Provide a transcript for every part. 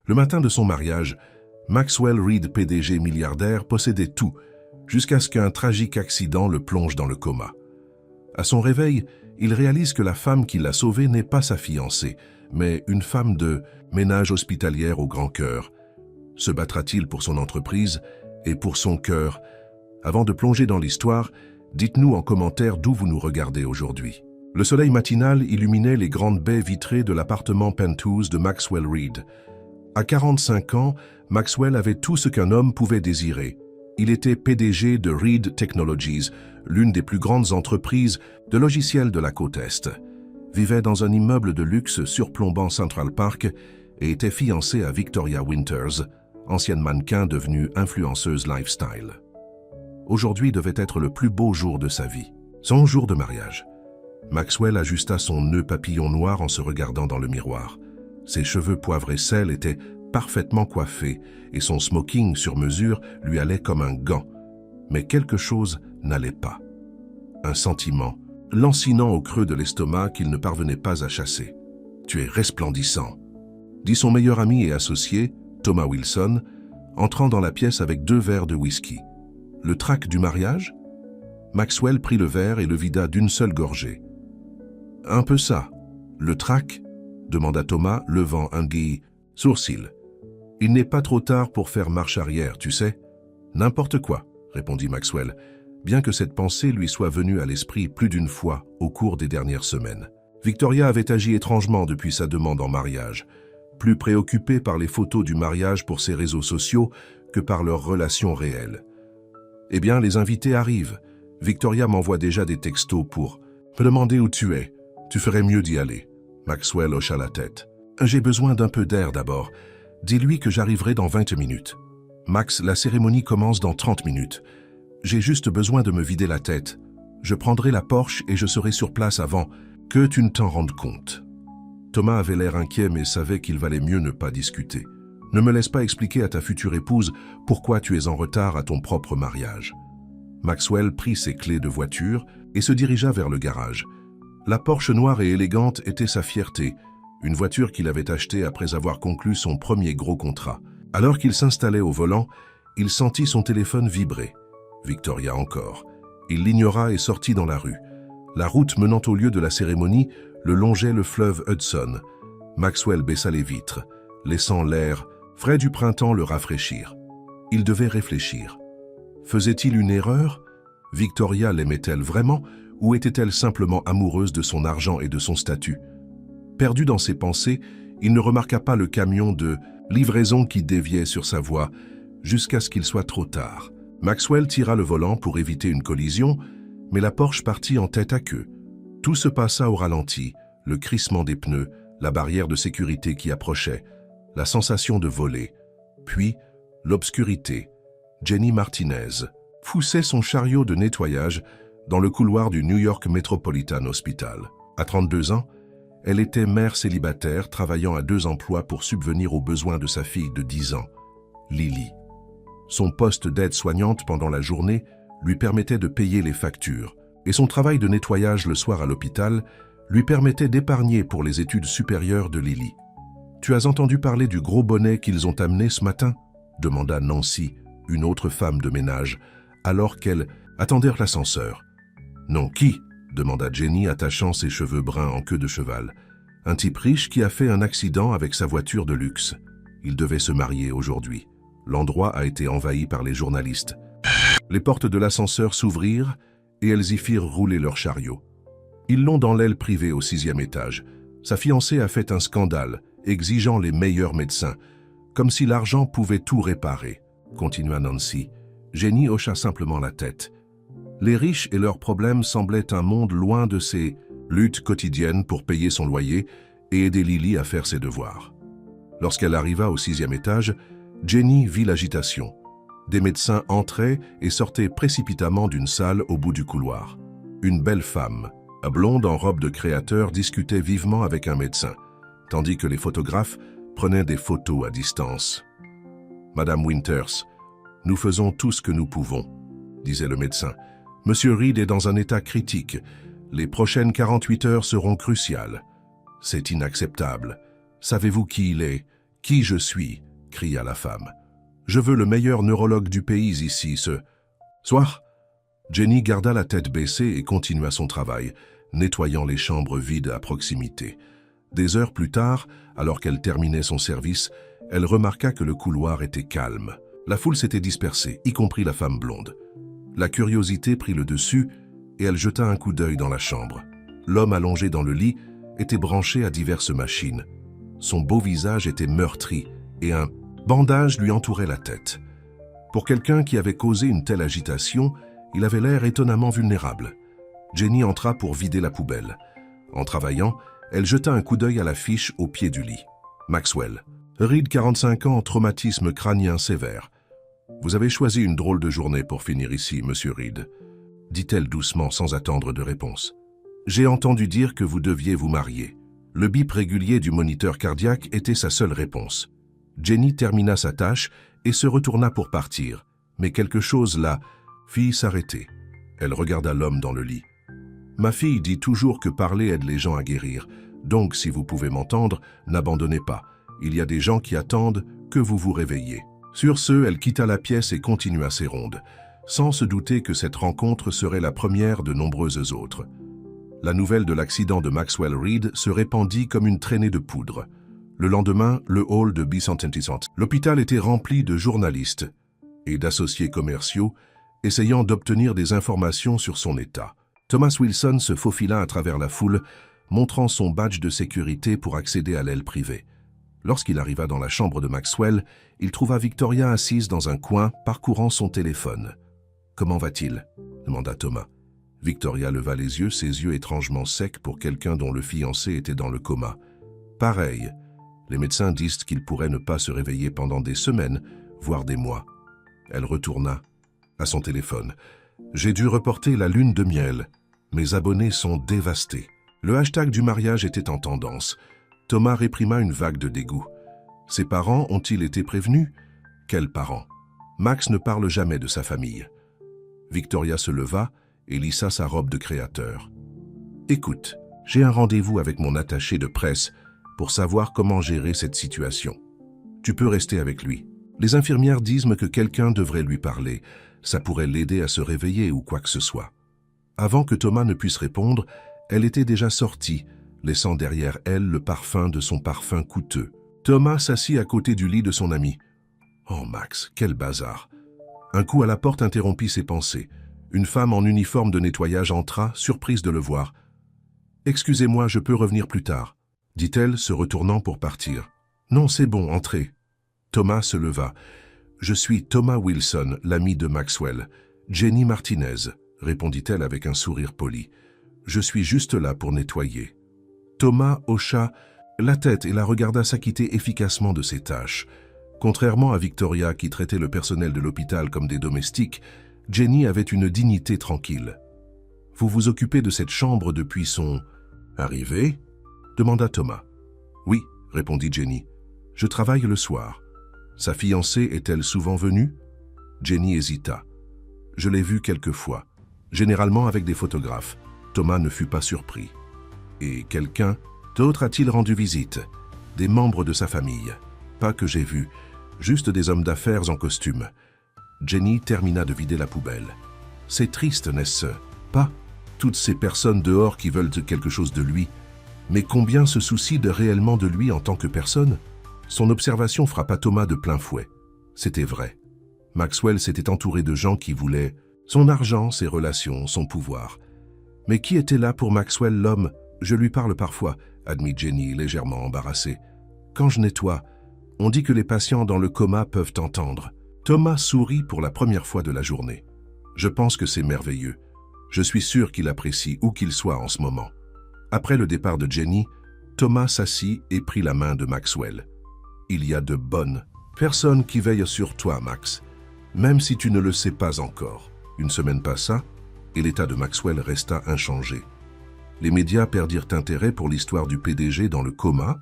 Le matin de son mariage, Maxwell Reed, PDG milliardaire, possédait tout, jusqu'à ce qu'un tragique accident le plonge dans le coma. À son réveil, il réalise que la femme qui l'a sauvé n'est pas sa fiancée, mais une femme de ménage hospitalière au grand cœur. Se battra-t-il pour son entreprise et pour son cœur? Avant de plonger dans l'histoire, dites-nous en commentaire d'où vous nous regardez aujourd'hui. Le soleil matinal illuminait les grandes baies vitrées de l'appartement penthouse de Maxwell Reed. À 45 ans, Maxwell avait tout ce qu'un homme pouvait désirer. Il était PDG de Reed Technologies, l'une des plus grandes entreprises de logiciels de la côte Est. Vivait dans un immeuble de luxe surplombant Central Park et était fiancé à Victoria Winters, ancienne mannequin devenue influenceuse lifestyle. Aujourd'hui devait être le plus beau jour de sa vie, son jour de mariage. Maxwell ajusta son nœud papillon noir en se regardant dans le miroir. Ses cheveux poivre et sel étaient parfaitement coiffés et son smoking sur mesure lui allait comme un gant. Mais quelque chose n'allait pas. Un sentiment, lancinant au creux de l'estomac qu'il ne parvenait pas à chasser. « Tu es resplendissant », dit son meilleur ami et associé, Thomas Wilson, entrant dans la pièce avec 2 verres de whisky. « Le trac du mariage ?» Maxwell prit le verre et le vida d'une seule gorgée. « Un peu ça. Le trac ?» demanda Thomas, levant un gai sourcil. « Il n'est pas trop tard pour faire marche arrière, tu sais. »« N'importe quoi, » répondit Maxwell, bien que cette pensée lui soit venue à l'esprit plus d'une fois au cours des dernières semaines. Victoria avait agi étrangement depuis sa demande en mariage, plus préoccupée par les photos du mariage pour ses réseaux sociaux que par leur relation réelle. « Eh bien, les invités arrivent. Victoria m'envoie déjà des textos pour me demander où tu es. Tu ferais mieux d'y aller. » Maxwell hocha la tête. « J'ai besoin d'un peu d'air d'abord. Dis-lui que j'arriverai dans 20 minutes. »« Max, la cérémonie commence dans 30 minutes. J'ai juste besoin de me vider la tête. Je prendrai la Porsche et je serai sur place avant que tu ne t'en rendes compte. » Thomas avait l'air inquiet mais savait qu'il valait mieux ne pas discuter. « Ne me laisse pas expliquer à ta future épouse pourquoi tu es en retard à ton propre mariage. » Maxwell prit ses clés de voiture et se dirigea vers le garage. La Porsche noire et élégante était sa fierté, une voiture qu'il avait achetée après avoir conclu son premier gros contrat. Alors qu'il s'installait au volant, il sentit son téléphone vibrer. Victoria encore. Il l'ignora et sortit dans la rue. La route menant au lieu de la cérémonie le longeait le fleuve Hudson. Maxwell baissa les vitres, laissant l'air frais du printemps le rafraîchir. Il devait réfléchir. Faisait-il une erreur? Victoria l'aimait-elle vraiment ou était-elle simplement amoureuse de son argent et de son statut? Perdu dans ses pensées, il ne remarqua pas le camion de livraison qui déviait sur sa voie jusqu'à ce qu'il soit trop tard. Maxwell tira le volant pour éviter une collision, mais la Porsche partit en tête à queue. Tout se passa au ralenti, le crissement des pneus, la barrière de sécurité qui approchait, la sensation de voler, puis l'obscurité. Jenny Martinez poussait son chariot de nettoyage dans le couloir du New York Metropolitan Hospital. À 32 ans, elle était mère célibataire travaillant à 2 emplois pour subvenir aux besoins de sa fille de 10 ans, Lily. Son poste d'aide-soignante pendant la journée lui permettait de payer les factures et son travail de nettoyage le soir à l'hôpital lui permettait d'épargner pour les études supérieures de Lily. « Tu as entendu parler du gros bonnet qu'ils ont amené ce matin ?» demanda Nancy, une autre femme de ménage, alors qu'elle attendait l'ascenseur. « Non, qui ?» demanda Jenny, attachant ses cheveux bruns en queue de cheval. « Un type riche qui a fait un accident avec sa voiture de luxe. Il devait se marier aujourd'hui. L'endroit a été envahi par les journalistes. » Les portes de l'ascenseur s'ouvrirent et elles y firent rouler leur chariot. Ils l'ont dans l'aile privée au 6e étage. Sa fiancée a fait un scandale, exigeant les meilleurs médecins, comme si l'argent pouvait tout réparer, continua Nancy. Jenny hocha simplement la tête. Les riches et leurs problèmes semblaient un monde loin de ses luttes quotidiennes pour payer son loyer et aider Lily à faire ses devoirs. Lorsqu'elle arriva au 6e étage, Jenny vit l'agitation. Des médecins entraient et sortaient précipitamment d'une salle au bout du couloir. Une belle femme, blonde en robe de créateur, discutait vivement avec un médecin, tandis que les photographes prenaient des photos à distance. « Madame Winters, nous faisons tout ce que nous pouvons, » disait le médecin. « Monsieur Reed est dans un état critique. Les prochaines 48 heures seront cruciales. C'est inacceptable. Savez-vous qui il est? « Qui je suis » cria la femme. « Je veux le meilleur neurologue du pays ici, ce soir. » Jenny garda la tête baissée et continua son travail, nettoyant les chambres vides à proximité. Des heures plus tard, alors qu'elle terminait son service, elle remarqua que le couloir était calme. La foule s'était dispersée, y compris la femme blonde. La curiosité prit le dessus et elle jeta un coup d'œil dans la chambre. L'homme allongé dans le lit était branché à diverses machines. Son beau visage était meurtri et un bandage lui entourait la tête. Pour quelqu'un qui avait causé une telle agitation, il avait l'air étonnamment vulnérable. Jenny entra pour vider la poubelle. En travaillant, elle jeta un coup d'œil à l'affiche au pied du lit. Maxwell. Reed, 45 ans, traumatisme crânien sévère. Vous avez choisi une drôle de journée pour finir ici, monsieur Reed, dit-elle doucement sans attendre de réponse. J'ai entendu dire que vous deviez vous marier. Le bip régulier du moniteur cardiaque était sa seule réponse. Jenny termina sa tâche et se retourna pour partir, mais quelque chose la fit s'arrêter. Elle regarda l'homme dans le lit. Ma fille dit toujours que parler aide les gens à guérir, donc si vous pouvez m'entendre, n'abandonnez pas. Il y a des gens qui attendent que vous vous réveilliez. Sur ce, elle quitta la pièce et continua ses rondes, sans se douter que cette rencontre serait la première de nombreuses autres. La nouvelle de l'accident de Maxwell Reed se répandit comme une traînée de poudre. Le lendemain, le hall de Bicentennial. L'hôpital était rempli de journalistes et d'associés commerciaux essayant d'obtenir des informations sur son état. Thomas Wilson se faufila à travers la foule, montrant son badge de sécurité pour accéder à l'aile privée. Lorsqu'il arriva dans la chambre de Maxwell, il trouva Victoria assise dans un coin, parcourant son téléphone. « Comment va-t-il » demanda Thomas. Victoria leva les yeux, ses yeux étrangement secs pour quelqu'un dont le fiancé était dans le coma. « Pareil. Les médecins disent qu'il pourrait ne pas se réveiller pendant des semaines, voire des mois. » Elle retourna à son téléphone. « J'ai dû reporter la lune de miel. Mes abonnés sont dévastés. » Le hashtag du mariage était en tendance. Thomas réprima une vague de dégoût. Ses parents ont-ils été prévenus? Quels parents? Max ne parle jamais de sa famille. Victoria se leva et lissa sa robe de créateur. « Écoute, j'ai un rendez-vous avec mon attaché de presse pour savoir comment gérer cette situation. Tu peux rester avec lui. Les infirmières disent que quelqu'un devrait lui parler. Ça pourrait l'aider à se réveiller ou quoi que ce soit. » Avant que Thomas ne puisse répondre, elle était déjà sortie, laissant derrière elle le parfum de son parfum coûteux. Thomas s'assit à côté du lit de son ami. « Oh Max, quel bazar !» Un coup à la porte interrompit ses pensées. Une femme en uniforme de nettoyage entra, surprise de le voir. « Excusez-moi, je peux revenir plus tard », dit-elle, se retournant pour partir. « Non, c'est bon, entrez. » Thomas se leva. « Je suis Thomas Wilson, l'ami de Maxwell. Jenny Martinez, » répondit-elle avec un sourire poli. « Je suis juste là pour nettoyer. » Thomas hocha la tête et la regarda s'acquitter efficacement de ses tâches. Contrairement à Victoria, qui traitait le personnel de l'hôpital comme des domestiques, Jenny avait une dignité tranquille. « Vous vous occupez de cette chambre depuis son arrivée ?» demanda Thomas. « Oui, » répondit Jenny. « Je travaille le soir. » Sa fiancée est-elle souvent venue? Jenny hésita. « Je l'ai vue quelques fois, généralement avec des photographes. » Thomas ne fut pas surpris. « Et quelqu'un d'autre a-t-il rendu visite? Des membres de sa famille? Pas que j'ai vu, juste des hommes d'affaires en costume. » Jenny termina de vider la poubelle. « C'est triste, n'est-ce pas? Toutes ces personnes dehors qui veulent quelque chose de lui. Mais combien se soucient réellement de lui en tant que personne ?» Son observation frappa Thomas de plein fouet. C'était vrai. Maxwell s'était entouré de gens qui voulaient son argent, ses relations, son pouvoir. Mais qui était là pour Maxwell, l'homme? Je lui parle parfois, admit Jenny, légèrement embarrassée. Quand je nettoie, on dit que les patients dans le coma peuvent entendre. Thomas sourit pour la première fois de la journée. Je pense que c'est merveilleux. Je suis sûr qu'il apprécie où qu'il soit en ce moment. Après le départ de Jenny, Thomas s'assit et prit la main de Maxwell. Il y a de bonnes personnes qui veillent sur toi, Max, même si tu ne le sais pas encore. Une semaine passa, et l'état de Maxwell resta inchangé. Les médias perdirent intérêt pour l'histoire du PDG dans le coma,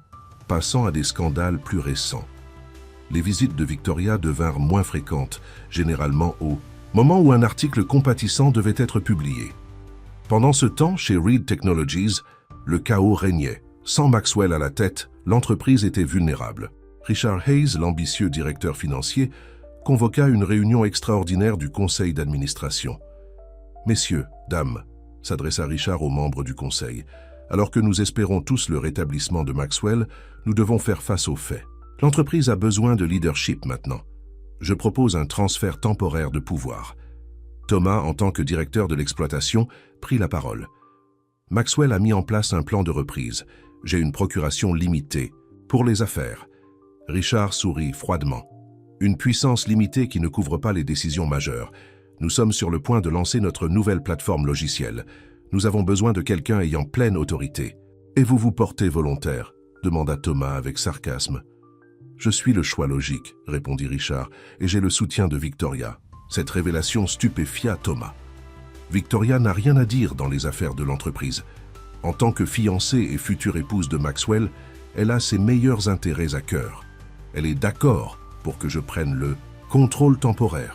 passant à des scandales plus récents. Les visites de Victoria devinrent moins fréquentes, généralement au moment où un article compatissant devait être publié. Pendant ce temps, chez Reed Technologies, le chaos régnait. Sans Maxwell à la tête, l'entreprise était vulnérable. Richard Hayes, l'ambitieux directeur financier, convoqua une réunion extraordinaire du conseil d'administration. « Messieurs, dames », s'adressa Richard aux membres du conseil, « alors que nous espérons tous le rétablissement de Maxwell, nous devons faire face aux faits. L'entreprise a besoin de leadership maintenant. Je propose un transfert temporaire de pouvoir. » Thomas, en tant que directeur de l'exploitation, prit la parole. « Maxwell a mis en place un plan de reprise. J'ai une procuration limitée. Pour les affaires. » Richard sourit froidement. « Une puissance limitée qui ne couvre pas les décisions majeures. Nous sommes sur le point de lancer notre nouvelle plateforme logicielle. Nous avons besoin de quelqu'un ayant pleine autorité. »« Et vous vous portez volontaire ?» demanda Thomas avec sarcasme. « Je suis le choix logique, » répondit Richard, « et j'ai le soutien de Victoria. » Cette révélation stupéfia Thomas. Victoria n'a rien à dire dans les affaires de l'entreprise. En tant que fiancée et future épouse de Maxwell, elle a ses meilleurs intérêts à cœur. Elle est d'accord pour que je prenne le contrôle temporaire.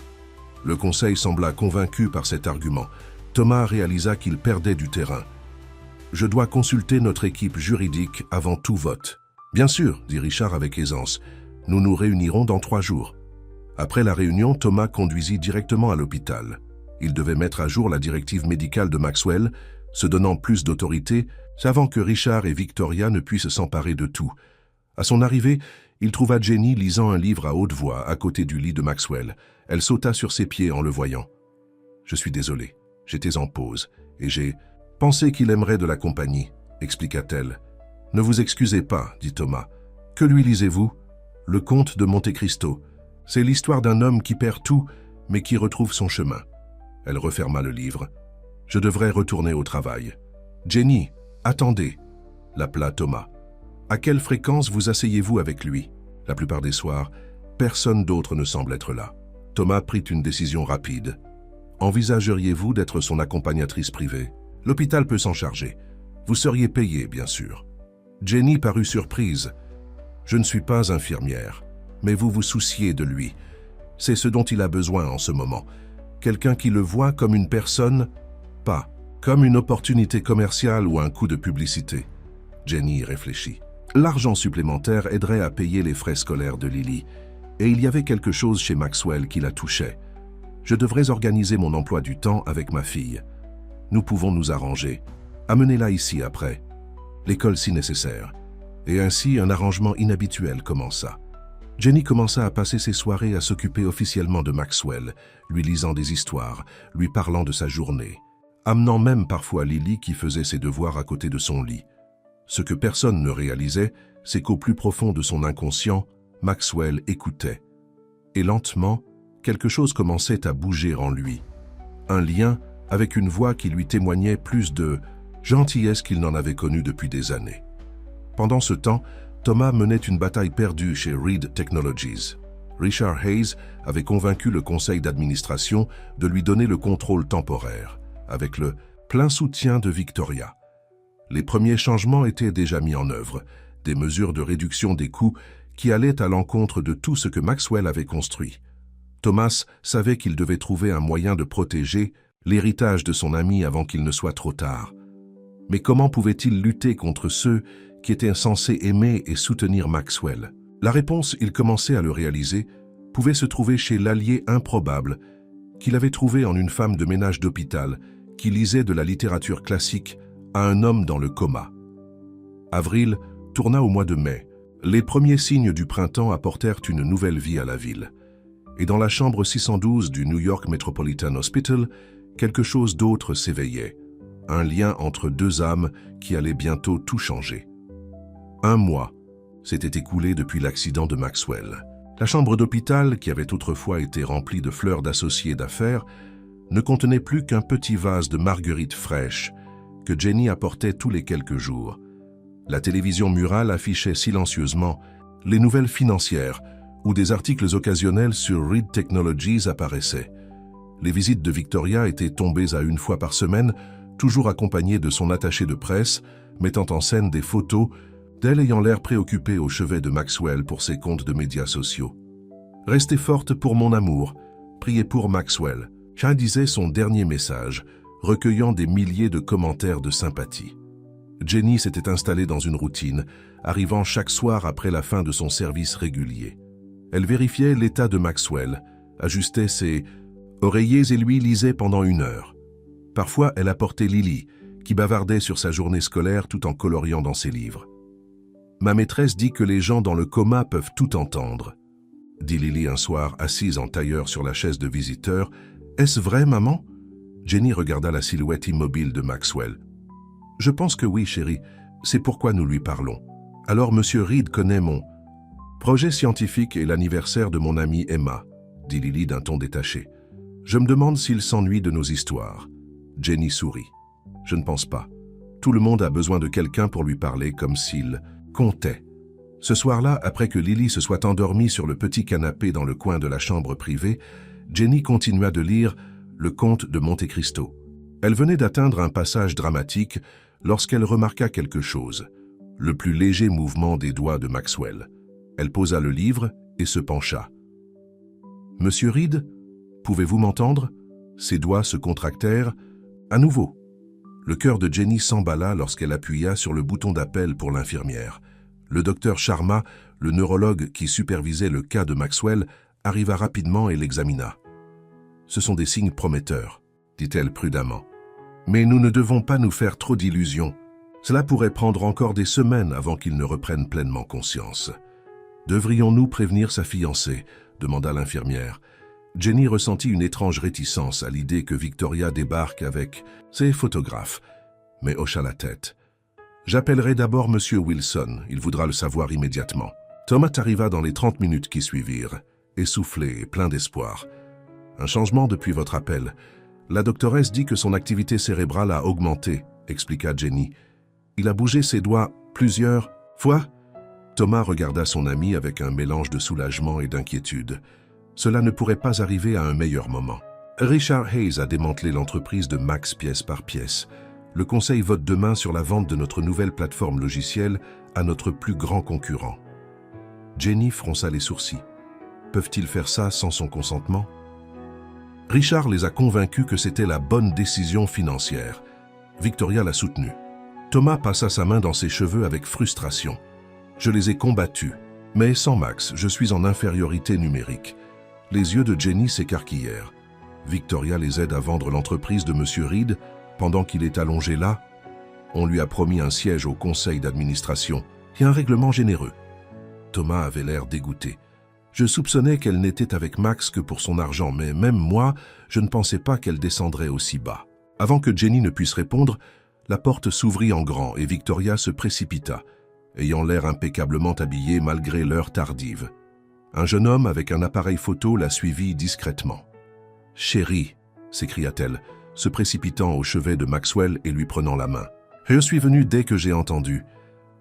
Le conseil sembla convaincu par cet argument. Thomas réalisa qu'il perdait du terrain. « Je dois consulter notre équipe juridique avant tout vote. »« Bien sûr, » dit Richard avec aisance. « Nous nous réunirons dans 3 jours. » Après la réunion, Thomas conduisit directement à l'hôpital. Il devait mettre à jour la directive médicale de Maxwell, se donnant plus d'autorité, avant que Richard et Victoria ne puissent s'emparer de tout. À son arrivée, il trouva Jenny lisant un livre à haute voix à côté du lit de Maxwell. Elle sauta sur ses pieds en le voyant. « Je suis désolé, j'étais en pause, et j'ai pensé qu'il aimerait de la compagnie, » expliqua-t-elle. « Ne vous excusez pas, » dit Thomas. « Que lui lisez-vous ? » « Le Comte de Monte Cristo. C'est l'histoire d'un homme qui perd tout, mais qui retrouve son chemin. » Elle referma le livre. « Je devrais retourner au travail. »« Jenny, attendez !» l'appela Thomas. « À quelle fréquence vous asseyez-vous avec lui ?» La plupart des soirs, personne d'autre ne semble être là. Thomas prit une décision rapide. « Envisageriez-vous d'être son accompagnatrice privée ? L'hôpital peut s'en charger. Vous seriez payé, bien sûr. » Jenny parut surprise. « Je ne suis pas infirmière, mais vous vous souciez de lui. C'est ce dont il a besoin en ce moment. Quelqu'un qui le voit comme une personne, pas comme une opportunité commerciale ou un coup de publicité. » Jenny réfléchit. L'argent supplémentaire aiderait à payer les frais scolaires de Lily, et il y avait quelque chose chez Maxwell qui la touchait. Je devrais organiser mon emploi du temps avec ma fille. Nous pouvons nous arranger. Amenez-la ici après. L'école si nécessaire. Et ainsi, un arrangement inhabituel commença. Jenny commença à passer ses soirées à s'occuper officiellement de Maxwell, lui lisant des histoires, lui parlant de sa journée, amenant même parfois Lily qui faisait ses devoirs à côté de son lit. Ce que personne ne réalisait, c'est qu'au plus profond de son inconscient, Maxwell écoutait. Et lentement, quelque chose commençait à bouger en lui. Un lien avec une voix qui lui témoignait plus de gentillesse qu'il n'en avait connue depuis des années. Pendant ce temps, Thomas menait une bataille perdue chez Reed Technologies. Richard Hayes avait convaincu le conseil d'administration de lui donner le contrôle temporaire, avec le plein soutien de Victoria. Les premiers changements étaient déjà mis en œuvre, des mesures de réduction des coûts qui allaient à l'encontre de tout ce que Maxwell avait construit. Thomas savait qu'il devait trouver un moyen de protéger l'héritage de son ami avant qu'il ne soit trop tard. Mais comment pouvait-il lutter contre ceux qui étaient censés aimer et soutenir Maxwell? La réponse, il commençait à le réaliser, pouvait se trouver chez l'allié improbable qu'il avait trouvé en une femme de ménage d'hôpital qui lisait de la littérature classique à un homme dans le coma. Avril tourna au mois de mai. Les premiers signes du printemps apportèrent une nouvelle vie à la ville. Et dans la chambre 612 du New York Metropolitan Hospital, quelque chose d'autre s'éveillait. Un lien entre 2 âmes qui allait bientôt tout changer. 1 mois s'était écoulé depuis l'accident de Maxwell. La chambre d'hôpital, qui avait autrefois été remplie de fleurs d'associés d'affaires, ne contenait plus qu'un petit vase de marguerites fraîches que Jenny apportait tous les quelques jours. La télévision murale affichait silencieusement les nouvelles financières où des articles occasionnels sur Reed Technologies apparaissaient. Les visites de Victoria étaient tombées à 1 fois par semaine, toujours accompagnées de son attaché de presse, mettant en scène des photos d'elle ayant l'air préoccupée au chevet de Maxwell pour ses comptes de médias sociaux. « Restez forte pour mon amour, priez pour Maxwell », disait son dernier message, recueillant des milliers de commentaires de sympathie. Jenny s'était installée dans une routine, arrivant chaque soir après la fin de son service régulier. Elle vérifiait l'état de Maxwell, ajustait ses oreillers et lui lisait pendant 1 heure. Parfois, elle apportait Lily, qui bavardait sur sa journée scolaire tout en coloriant dans ses livres. « Ma maîtresse dit que les gens dans le coma peuvent tout entendre », dit Lily un soir, assise en tailleur sur la chaise de visiteur. « Est-ce vrai, maman ?» Jenny regarda la silhouette immobile de Maxwell. « Je pense que oui, chérie. C'est pourquoi nous lui parlons. Alors, Monsieur Reed connaît mon projet scientifique et l'anniversaire de mon amie Emma, » dit Lily d'un ton détaché. « Je me demande s'il s'ennuie de nos histoires. » Jenny sourit. « Je ne pense pas. Tout le monde a besoin de quelqu'un pour lui parler comme s'il comptait. » Ce soir-là, après que Lily se soit endormie sur le petit canapé dans le coin de la chambre privée, Jenny continua de lire Le Comte de Monte Cristo. Elle venait d'atteindre un passage dramatique lorsqu'elle remarqua quelque chose, le plus léger mouvement des doigts de Maxwell. Elle posa le livre et se pencha. « Monsieur Reed, pouvez-vous m'entendre » Ses doigts se contractèrent. À nouveau. Le cœur de Jenny s'emballa lorsqu'elle appuya sur le bouton d'appel pour l'infirmière. Le docteur Sharma, le neurologue qui supervisait le cas de Maxwell, arriva rapidement et l'examina. « Ce sont des signes prometteurs, » dit-elle prudemment. « Mais nous ne devons pas nous faire trop d'illusions. Cela pourrait prendre encore des semaines avant qu'il ne reprenne pleinement conscience. » « Devrions-nous prévenir sa fiancée ?» demanda l'infirmière. Jenny ressentit une étrange réticence à l'idée que Victoria débarque avec ses photographes, mais hocha la tête. « J'appellerai d'abord Monsieur Wilson, il voudra le savoir immédiatement. » Thomas arriva dans les 30 minutes qui suivirent, essoufflé et plein d'espoir. « Un changement depuis votre appel. La doctoresse dit que son activité cérébrale a augmenté, » expliqua Jenny. « Il a bougé ses doigts plusieurs fois ?» Thomas regarda son ami avec un mélange de soulagement et d'inquiétude. Cela ne pourrait pas arriver à un meilleur moment. Richard Hayes a démantelé l'entreprise de Max pièce par pièce. Le conseil vote demain sur la vente de notre nouvelle plateforme logicielle à notre plus grand concurrent. Jenny fronça les sourcils. Peuvent-ils faire ça sans son consentement? Richard les a convaincus que c'était la bonne décision financière. Victoria l'a soutenu. Thomas passa sa main dans ses cheveux avec frustration. Je les ai combattus, mais sans Max, je suis en infériorité numérique. Les yeux de Jenny s'écarquillèrent. Victoria les aide à vendre l'entreprise de Monsieur Reed pendant qu'il est allongé là. On lui a promis un siège au conseil d'administration et un règlement généreux. Thomas avait l'air dégoûté. Je soupçonnais qu'elle n'était avec Max que pour son argent, mais même moi, je ne pensais pas qu'elle descendrait aussi bas. Avant que Jenny ne puisse répondre, la porte s'ouvrit en grand et Victoria se précipita, ayant l'air impeccablement habillée malgré l'heure tardive. Un jeune homme avec un appareil photo la suivit discrètement. « Chérie !» s'écria-t-elle, se précipitant au chevet de Maxwell et lui prenant la main. « Je suis venue dès que j'ai entendu.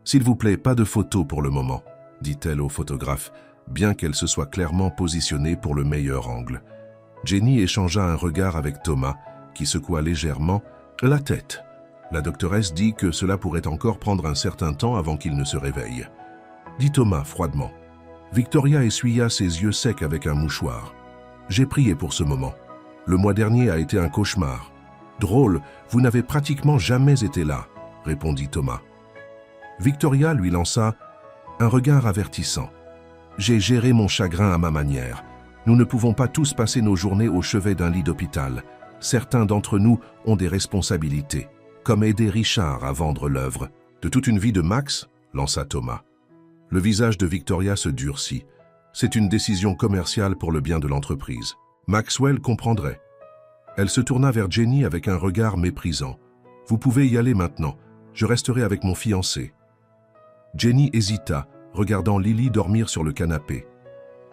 S'il vous plaît, pas de photos pour le moment, » dit-elle au photographe, bien qu'elle se soit clairement positionnée pour le meilleur angle. Jenny échangea un regard avec Thomas, qui secoua légèrement la tête. La doctoresse dit que cela pourrait encore prendre un certain temps avant qu'il ne se réveille. Dit Thomas froidement. Victoria essuya ses yeux secs avec un mouchoir. J'ai prié pour ce moment. Le mois dernier a été un cauchemar. Drôle, vous n'avez pratiquement jamais été là, répondit Thomas. Victoria lui lança un regard avertissant. J'ai géré mon chagrin à ma manière. Nous ne pouvons pas tous passer nos journées au chevet d'un lit d'hôpital. Certains d'entre nous ont des responsabilités. Comme aider Richard à vendre l'œuvre. De toute une vie de Max, lança Thomas. Le visage de Victoria se durcit. C'est une décision commerciale pour le bien de l'entreprise. Maxwell comprendrait. Elle se tourna vers Jenny avec un regard méprisant. Vous pouvez y aller maintenant. Je resterai avec mon fiancé. Jenny hésita, regardant Lily dormir sur le canapé.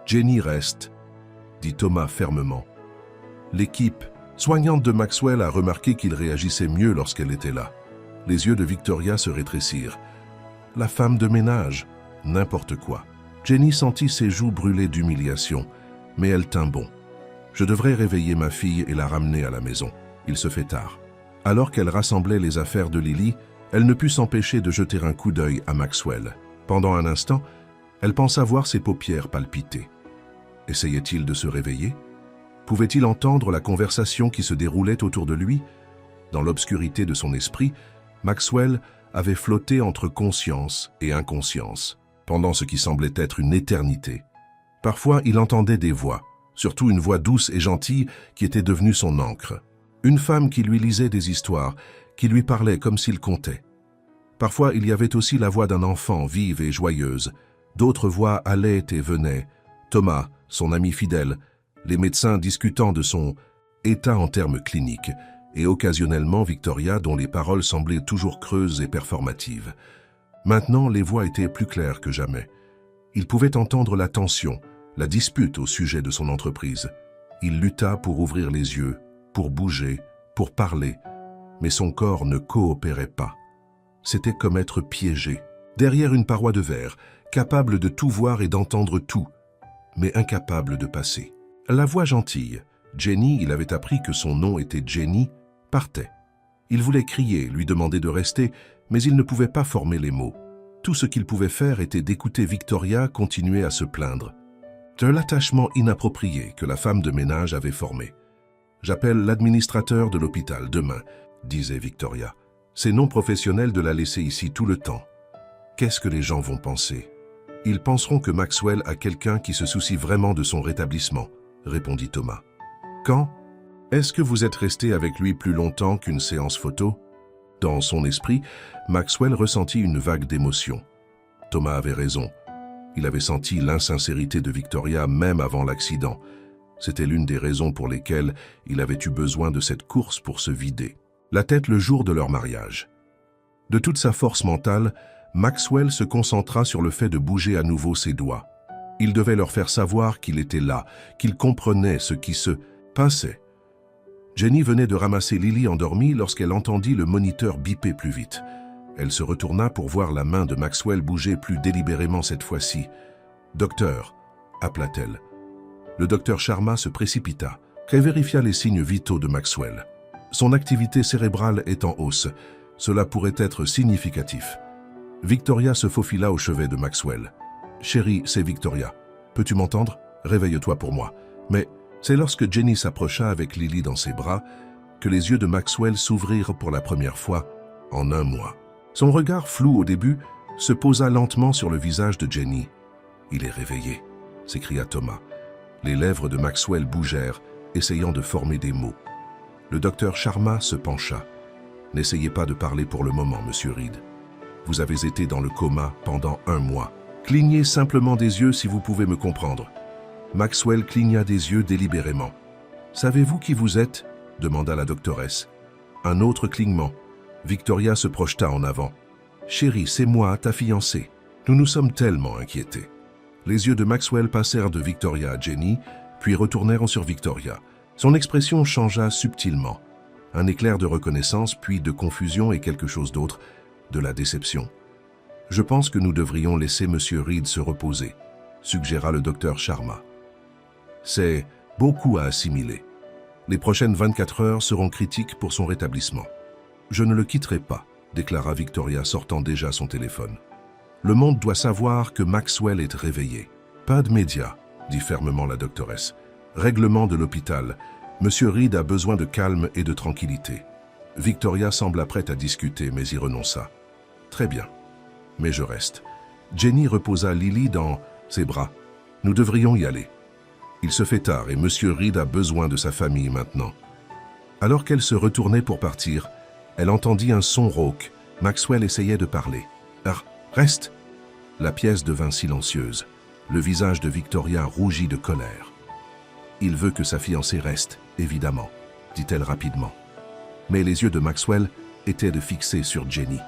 Jenny reste, dit Thomas fermement. L'équipe soignante de Maxwell a remarqué qu'il réagissait mieux lorsqu'elle était là. Les yeux de Victoria se rétrécirent. La femme de ménage, n'importe quoi. Jenny sentit ses joues brûler d'humiliation, mais elle tint bon. Je devrais réveiller ma fille et la ramener à la maison. Il se fait tard. Alors qu'elle rassemblait les affaires de Lily, elle ne put s'empêcher de jeter un coup d'œil à Maxwell. Pendant un instant, elle pensa voir ses paupières palpiter. Essayait-il de se réveiller? Pouvait-il entendre la conversation qui se déroulait autour de lui? Dans l'obscurité de son esprit, Maxwell avait flotté entre conscience et inconscience, pendant ce qui semblait être une éternité. Parfois, il entendait des voix, surtout une voix douce et gentille qui était devenue son ancre. Une femme qui lui lisait des histoires, qui lui parlait comme s'il contait. Parfois, il y avait aussi la voix d'un enfant vive et joyeuse. D'autres voix allaient et venaient. Thomas, son ami fidèle, les médecins discutant de son état en termes cliniques, et occasionnellement Victoria dont les paroles semblaient toujours creuses et performatives. Maintenant, les voix étaient plus claires que jamais. Il pouvait entendre la tension, la dispute au sujet de son entreprise. Il lutta pour ouvrir les yeux, pour bouger, pour parler, mais son corps ne coopérait pas. C'était comme être piégé, derrière une paroi de verre, capable de tout voir et d'entendre tout, mais incapable de passer. La voix gentille, Jenny, il avait appris que son nom était Jenny, partait. Il voulait crier, lui demander de rester, mais il ne pouvait pas former les mots. Tout ce qu'il pouvait faire était d'écouter Victoria continuer à se plaindre. De l'attachement inapproprié que la femme de ménage avait formé. « J'appelle l'administrateur de l'hôpital demain », disait Victoria. « C'est non professionnel de la laisser ici tout le temps. Qu'est-ce que les gens vont penser? Ils penseront que Maxwell a quelqu'un qui se soucie vraiment de son rétablissement, » répondit Thomas. « Quand? Est-ce que vous êtes resté avec lui plus longtemps qu'une séance photo ?» Dans son esprit, Maxwell ressentit une vague d'émotion. Thomas avait raison. Il avait senti l'insincérité de Victoria même avant l'accident. C'était l'une des raisons pour lesquelles il avait eu besoin de cette course pour se vider. La tête le jour de leur mariage. De toute sa force mentale, Maxwell se concentra sur le fait de bouger à nouveau ses doigts. Il devait leur faire savoir qu'il était là, qu'il comprenait ce qui se passait. Jenny venait de ramasser Lily endormie lorsqu'elle entendit le moniteur biper plus vite. Elle se retourna pour voir la main de Maxwell bouger plus délibérément cette fois-ci. « Docteur » appela-t-elle. Le docteur Sharma se précipita et vérifia les signes vitaux de Maxwell. Son activité cérébrale est en hausse. Cela pourrait être significatif. Victoria se faufila au chevet de Maxwell. « Chérie, c'est Victoria. Peux-tu m'entendre? Réveille-toi pour moi. » Mais c'est lorsque Jenny s'approcha avec Lily dans ses bras que les yeux de Maxwell s'ouvrirent pour la première fois en un mois. Son regard flou au début se posa lentement sur le visage de Jenny. « Il est réveillé », s'écria Thomas. Les lèvres de Maxwell bougèrent, essayant de former des mots. Le docteur Sharma se pencha. « N'essayez pas de parler pour le moment, monsieur Reed. Vous avez été dans le coma pendant 1 mois. Clignez simplement des yeux si vous pouvez me comprendre. » Maxwell cligna des yeux délibérément. « Savez-vous qui vous êtes ?» demanda la doctoresse. Un autre clignement. Victoria se projeta en avant. « Chérie, c'est moi, ta fiancée. Nous nous sommes tellement inquiétés. » Les yeux de Maxwell passèrent de Victoria à Jenny, puis retournèrent sur Victoria. Son expression changea subtilement. Un éclair de reconnaissance, puis de confusion et quelque chose d'autre, de la déception. « Je pense que nous devrions laisser M. Reed se reposer », suggéra le docteur Sharma. « C'est beaucoup à assimiler. Les prochaines 24 heures seront critiques pour son rétablissement. »« Je ne le quitterai pas », déclara Victoria sortant déjà son téléphone. « Le monde doit savoir que Maxwell est réveillé. »« Pas de médias », dit fermement la doctoresse. « Règlement de l'hôpital. Monsieur Reed a besoin de calme et de tranquillité. » Victoria sembla prête à discuter, mais y renonça. « Très bien. Mais je reste. » Jenny reposa Lily dans ses bras. « Nous devrions y aller. Il se fait tard et Monsieur Reed a besoin de sa famille maintenant. » Alors qu'elle se retournait pour partir, elle entendit un son rauque. Maxwell essayait de parler. « Ah, reste !» La pièce devint silencieuse. Le visage de Victoria rougit de colère. « Il veut que sa fiancée reste, évidemment, » dit-elle rapidement. Mais les yeux de Maxwell étaient fixés sur Jenny.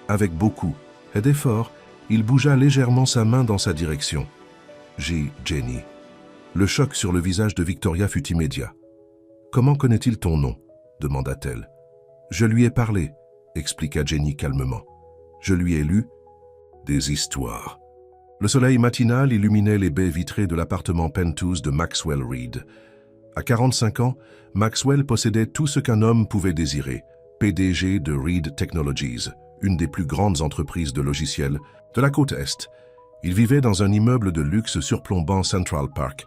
Avec beaucoup d'efforts, il bougea légèrement sa main dans sa direction. « J'ai Jenny. » Le choc sur le visage de Victoria fut immédiat. « Comment connaît-il ton nom ?» demanda-t-elle. « Je lui ai parlé, » expliqua Jenny calmement. « Je lui ai lu des histoires. » Le soleil matinal illuminait les baies vitrées de l'appartement penthouse de Maxwell Reed. À 45 ans, Maxwell possédait tout ce qu'un homme pouvait désirer, PDG de Reed Technologies, une des plus grandes entreprises de logiciels de la côte Est. Il vivait dans un immeuble de luxe surplombant Central Park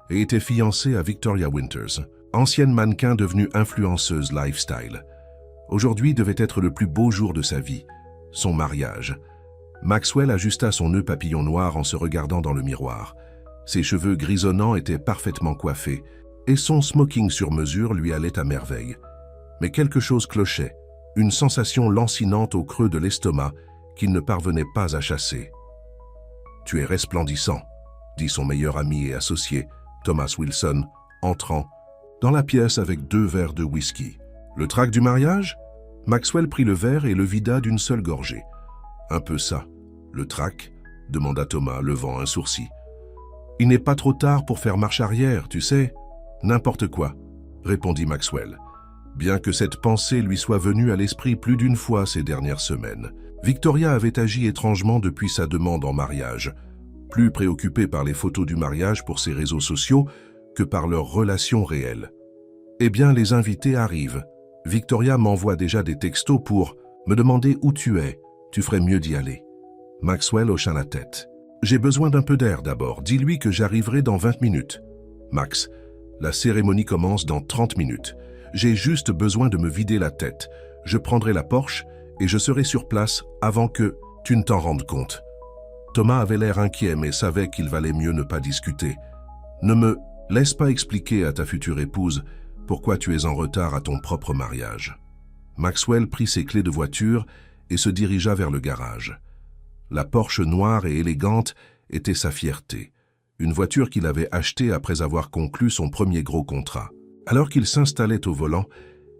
et était fiancé à Victoria Winters, ancienne mannequin devenue influenceuse lifestyle. Aujourd'hui devait être le plus beau jour de sa vie. son mariage. Maxwell ajusta son nœud papillon noir en se regardant dans le miroir. Ses cheveux grisonnants étaient parfaitement coiffés, et son smoking sur mesure lui allait à merveille. Mais quelque chose clochait, une sensation lancinante au creux de l'estomac qu'il ne parvenait pas à chasser. « Tu es resplendissant », dit son meilleur ami et associé, Thomas Wilson, entrant dans la pièce avec 2 verres de whisky. « Le trac du mariage ?» Maxwell prit le verre et le vida d'une seule gorgée. « Un peu ça. Le trac ?» demanda Thomas, levant un sourcil. « Il n'est pas trop tard pour faire marche arrière, tu sais. »« N'importe quoi, » répondit Maxwell. Bien que cette pensée lui soit venue à l'esprit plus d'une fois ces dernières semaines, Victoria avait agi étrangement depuis sa demande en mariage, plus préoccupée par les photos du mariage pour ses réseaux sociaux que par leur relation réelle. « Eh bien, les invités arrivent. Victoria m'envoie déjà des textos pour me demander où tu es. Tu ferais mieux d'y aller. » Maxwell hocha la tête. « J'ai besoin d'un peu d'air d'abord. Dis-lui que j'arriverai dans 20 minutes. »« Max, la cérémonie commence dans 30 minutes. J'ai juste besoin de me vider la tête. Je prendrai la Porsche et je serai sur place avant que tu ne t'en rendes compte. » Thomas avait l'air inquiet mais savait qu'il valait mieux ne pas discuter. « Ne me laisse pas expliquer à ta future épouse pourquoi tu es en retard à ton propre mariage. » Maxwell prit ses clés de voiture et se dirigea vers le garage. La Porsche noire et élégante était sa fierté, une voiture qu'il avait achetée après avoir conclu son premier gros contrat. Alors qu'il s'installait au volant,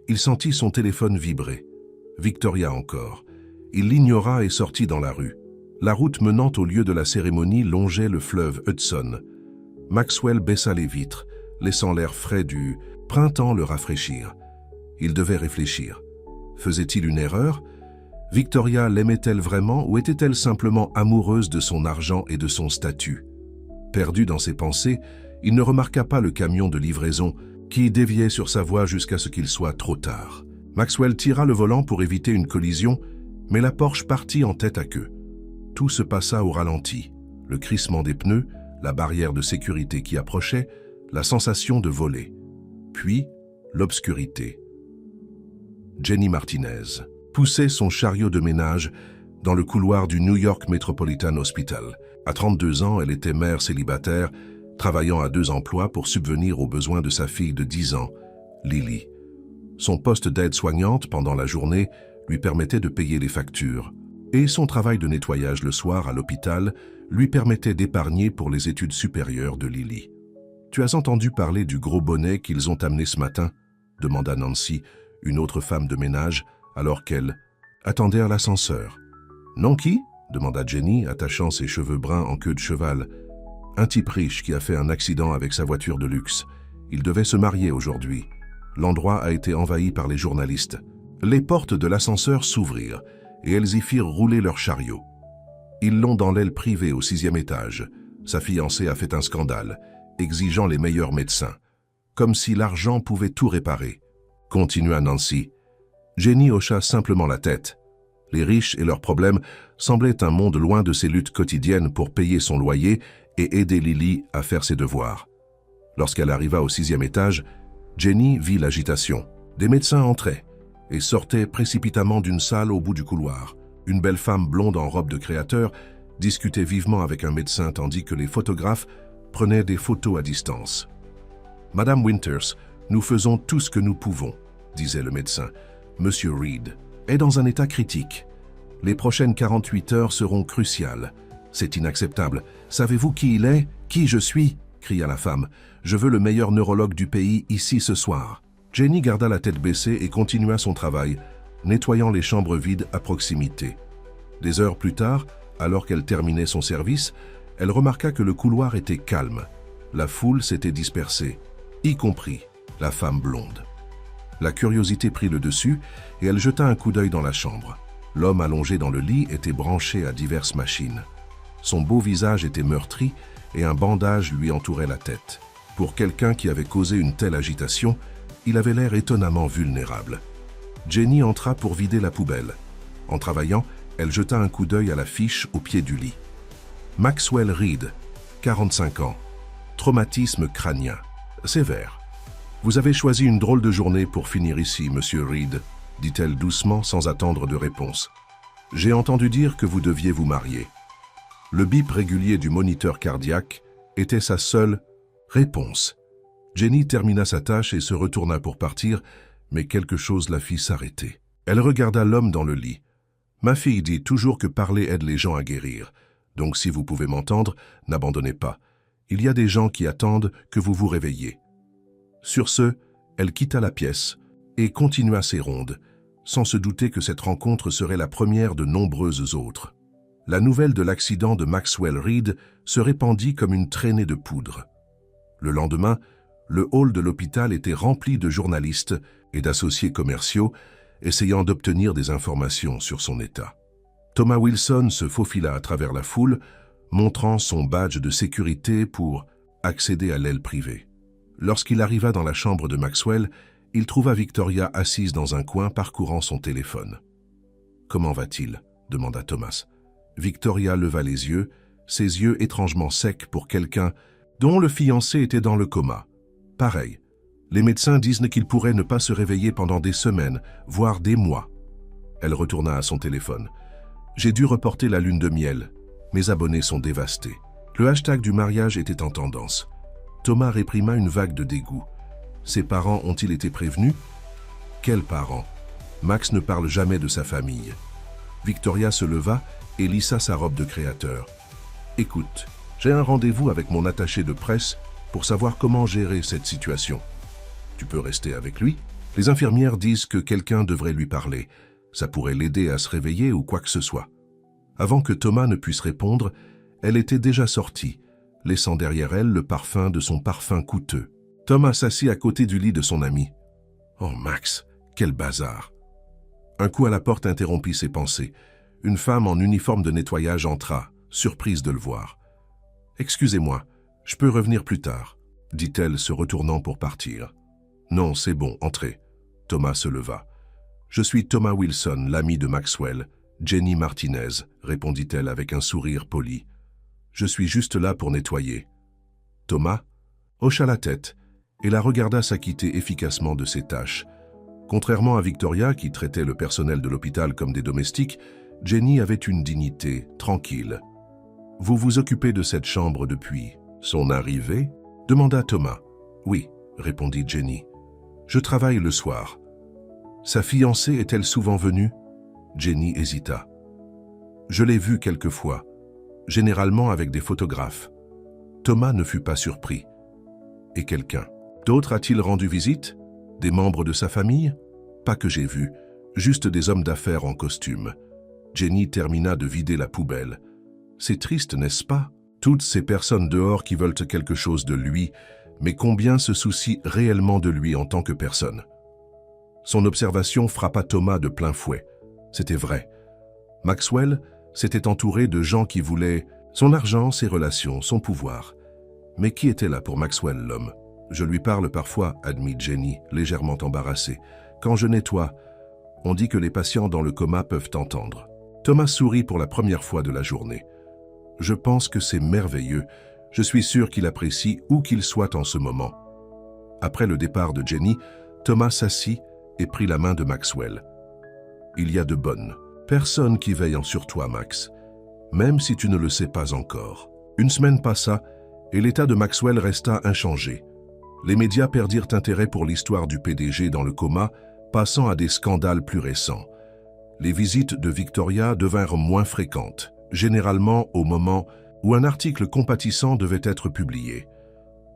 il sentit son téléphone vibrer. Victoria encore. Il l'ignora et sortit dans la rue. La route menant au lieu de la cérémonie longeait le fleuve Hudson. Maxwell baissa les vitres, laissant l'air frais du printemps le rafraîchir. Il devait réfléchir. Faisait-il une erreur ? Victoria l'aimait-elle vraiment ou était-elle simplement amoureuse de son argent et de son statut ? Perdu dans ses pensées, il ne remarqua pas le camion de livraison qui déviait sur sa voie jusqu'à ce qu'il soit trop tard. Maxwell tira le volant pour éviter une collision, mais la Porsche partit en tête à queue. Tout se passa au ralenti. Le crissement des pneus, la barrière de sécurité qui approchait, la sensation de voler. Puis, l'obscurité. Jenny Martinez poussait son chariot de ménage dans le couloir du New York Metropolitan Hospital. À 32 ans, elle était mère célibataire, travaillant à 2 emplois pour subvenir aux besoins de sa fille de 10 ans, Lily. Son poste d'aide-soignante pendant la journée lui permettait de payer les factures, et son travail de nettoyage le soir à l'hôpital lui permettait d'épargner pour les études supérieures de Lily. « Tu as entendu parler du gros bonnet qu'ils ont amené ce matin ?» demanda Nancy, une autre femme de ménage, alors qu'elle attendait à l'ascenseur. « Non, qui ?» demanda Jenny, attachant ses cheveux bruns en queue de cheval. « Un type riche qui a fait un accident avec sa voiture de luxe. Il devait se marier aujourd'hui. L'endroit a été envahi par les journalistes. Les portes de l'ascenseur s'ouvrirent et elles y firent rouler leur chariot. Ils l'ont dans l'aile privée au 6e étage. Sa fiancée a fait un scandale, exigeant les meilleurs médecins. Comme si l'argent pouvait tout réparer. » Continua Nancy. Jenny hocha simplement la tête. Les riches et leurs problèmes semblaient un monde loin de ses luttes quotidiennes pour payer son loyer et aider Lily à faire ses devoirs. Lorsqu'elle arriva au 6e étage, Jenny vit l'agitation. Des médecins entraient et sortaient précipitamment d'une salle au bout du couloir. Une belle femme blonde en robe de créateur discutait vivement avec un médecin tandis que les photographes prenaient des photos à distance. « Madame Winters, nous faisons tout ce que nous pouvons, » disait le médecin. « Monsieur Reed est dans un état critique. Les prochaines 48 heures seront cruciales. C'est inacceptable. Savez-vous qui il est ? Qui je suis ?» cria la femme. « Je veux le meilleur neurologue du pays ici ce soir. » Jenny garda la tête baissée et continua son travail, nettoyant les chambres vides à proximité. Des heures plus tard, alors qu'elle terminait son service, elle remarqua que le couloir était calme. La foule s'était dispersée, y compris la femme blonde. La curiosité prit le dessus et elle jeta un coup d'œil dans la chambre. L'homme allongé dans le lit était branché à diverses machines. Son beau visage était meurtri et un bandage lui entourait la tête. Pour quelqu'un qui avait causé une telle agitation, il avait l'air étonnamment vulnérable. Jenny entra pour vider la poubelle. En travaillant, elle jeta un coup d'œil à la fiche au pied du lit. Maxwell Reed, 45 ans. Traumatisme crânien. Sévère. Vous avez choisi une drôle de journée pour finir ici, monsieur Reed, dit-elle doucement sans attendre de réponse. J'ai entendu dire que vous deviez vous marier. Le bip régulier du moniteur cardiaque était sa seule réponse. Jenny termina sa tâche et se retourna pour partir, mais quelque chose la fit s'arrêter. Elle regarda l'homme dans le lit. « Ma fille dit toujours que parler aide les gens à guérir. Donc si vous pouvez m'entendre, n'abandonnez pas. Il y a des gens qui attendent que vous vous réveilliez. » Sur ce, elle quitta la pièce et continua ses rondes, sans se douter que cette rencontre serait la première de nombreuses autres. La nouvelle de l'accident de Maxwell Reed se répandit comme une traînée de poudre. Le lendemain, le hall de l'hôpital était rempli de journalistes et d'associés commerciaux essayant d'obtenir des informations sur son état. Thomas Wilson se faufila à travers la foule, montrant son badge de sécurité pour accéder à l'aile privée. Lorsqu'il arriva dans la chambre de Maxwell, il trouva Victoria assise dans un coin parcourant son téléphone. « Comment va-t-il » demanda Thomas. Victoria leva les yeux, ses yeux étrangement secs pour quelqu'un dont le fiancé était dans le coma. Pareil, les médecins disent qu'il pourrait ne pas se réveiller pendant des semaines, voire des mois. Elle retourna à son téléphone. « J'ai dû reporter la lune de miel. Mes abonnés sont dévastés. » Le hashtag du mariage était en tendance. Thomas réprima une vague de dégoût. Ses parents ont-ils été prévenus? Quels parents? Max ne parle jamais de sa famille. Victoria se leva et lissa sa robe de créateur. « Écoute, j'ai un rendez-vous avec mon attaché de presse pour savoir comment gérer cette situation. Tu peux rester avec lui? Les infirmières disent que quelqu'un devrait lui parler. Ça pourrait l'aider à se réveiller ou quoi que ce soit. » Avant que Thomas ne puisse répondre, elle était déjà sortie, laissant derrière elle le parfum de son parfum coûteux. Thomas s'assit à côté du lit de son ami. « Oh Max, quel bazar !» Un coup à la porte interrompit ses pensées. Une femme en uniforme de nettoyage entra, surprise de le voir. « Excusez-moi, je peux revenir plus tard », dit-elle se retournant pour partir. « Non, c'est bon, entrez. » Thomas se leva. « Je suis Thomas Wilson, l'ami de Maxwell, Jenny Martinez, » répondit-elle avec un sourire poli. « Je suis juste là pour nettoyer. » Thomas hocha la tête et la regarda s'acquitter efficacement de ses tâches. Contrairement à Victoria, qui traitait le personnel de l'hôpital comme des domestiques, Jenny avait une dignité, tranquille. « Vous vous occupez de cette chambre depuis son arrivée ?» demanda Thomas. « Oui, » répondit Jenny. « Je travaille le soir. » « Sa fiancée est-elle souvent venue ?» Jenny hésita. « Je l'ai vue quelquefois, généralement avec des photographes. » Thomas ne fut pas surpris. « Et quelqu'un d'autre a-t-il rendu visite? Des membres de sa famille? » « Pas que j'ai vu, juste des hommes d'affaires en costume. » Jenny termina de vider la poubelle. « C'est triste, n'est-ce pas? Toutes ces personnes dehors qui veulent quelque chose de lui, mais combien se soucient réellement de lui en tant que personne? » Son observation frappa Thomas de plein fouet. C'était vrai. Maxwell s'était entouré de gens qui voulaient son argent, ses relations, son pouvoir. Mais qui était là pour Maxwell, l'homme? « Je lui parle parfois, » admit Jenny, légèrement embarrassée. « Quand je nettoie, on dit que les patients dans le coma peuvent entendre. » Thomas sourit pour la première fois de la journée. « Je pense que c'est merveilleux. Je suis sûr qu'il apprécie où qu'il soit en ce moment. » Après le départ de Jenny, Thomas s'assit et prit la main de Maxwell. « Il y a de bonnes personnes qui veillent sur toi, Max, même si tu ne le sais pas encore. » Une semaine passa et l'état de Maxwell resta inchangé. Les médias perdirent intérêt pour l'histoire du PDG dans le coma, passant à des scandales plus récents. Les visites de Victoria devinrent moins fréquentes, généralement au moment où un article compatissant devait être publié.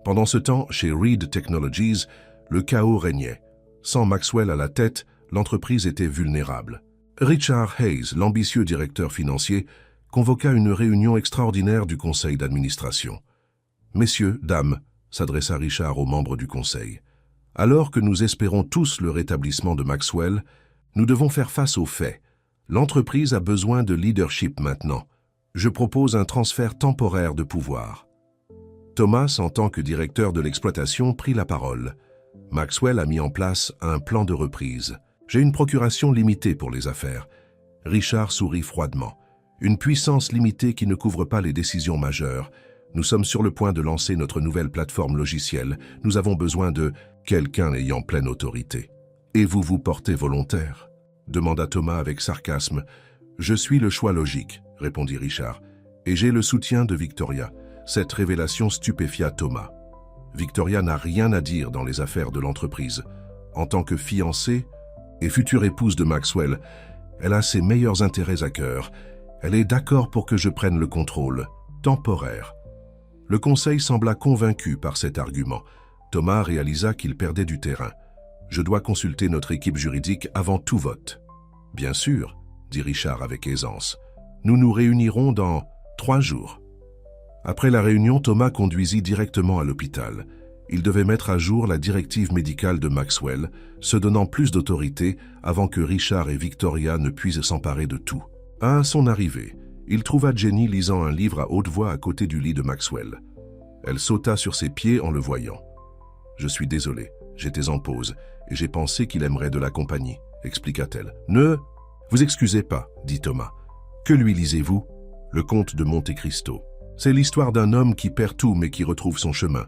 Pendant ce temps, chez Reed Technologies, le chaos régnait. Sans Maxwell à la tête, l'entreprise était vulnérable. Richard Hayes, l'ambitieux directeur financier, convoqua une réunion extraordinaire du conseil d'administration. « Messieurs, dames », s'adressa Richard aux membres du conseil, « alors que nous espérons tous le rétablissement de Maxwell, nous devons faire face aux faits. L'entreprise a besoin de leadership maintenant. Je propose un transfert temporaire de pouvoir. » Thomas, en tant que directeur de l'exploitation, prit la parole. Maxwell a mis en place un plan de reprise. « J'ai une procuration limitée pour les affaires. » Richard sourit froidement. « Une puissance limitée qui ne couvre pas les décisions majeures. Nous sommes sur le point de lancer notre nouvelle plateforme logicielle. Nous avons besoin de quelqu'un ayant pleine autorité. »« Et vous vous portez volontaire ?» demanda Thomas avec sarcasme. « Je suis le choix logique, répondit Richard, et j'ai le soutien de Victoria. Cette révélation stupéfia Thomas. Victoria n'a rien à dire dans les affaires de l'entreprise. En tant que fiancée et future épouse de Maxwell, elle a ses meilleurs intérêts à cœur. Elle est d'accord pour que je prenne le contrôle, temporaire. Le conseil sembla convaincu par cet argument. Thomas réalisa qu'il perdait du terrain. Je dois consulter notre équipe juridique avant tout vote. Bien sûr, dit Richard avec aisance. Nous nous réunirons dans 3 jours. Après la réunion, Thomas conduisit directement à l'hôpital. Il devait mettre à jour la directive médicale de Maxwell, se donnant plus d'autorité avant que Richard et Victoria ne puissent s'emparer de tout. À son arrivée, il trouva Jenny lisant un livre à haute voix à côté du lit de Maxwell. Elle sauta sur ses pieds en le voyant. « Je suis désolé, j'étais en pause et j'ai pensé qu'il aimerait de la compagnie », expliqua-t-elle. « Ne vous excusez pas, dit Thomas. Que lui lisez-vous ? Le comte de Monte Cristo. C'est l'histoire d'un homme qui perd tout mais qui retrouve son chemin. »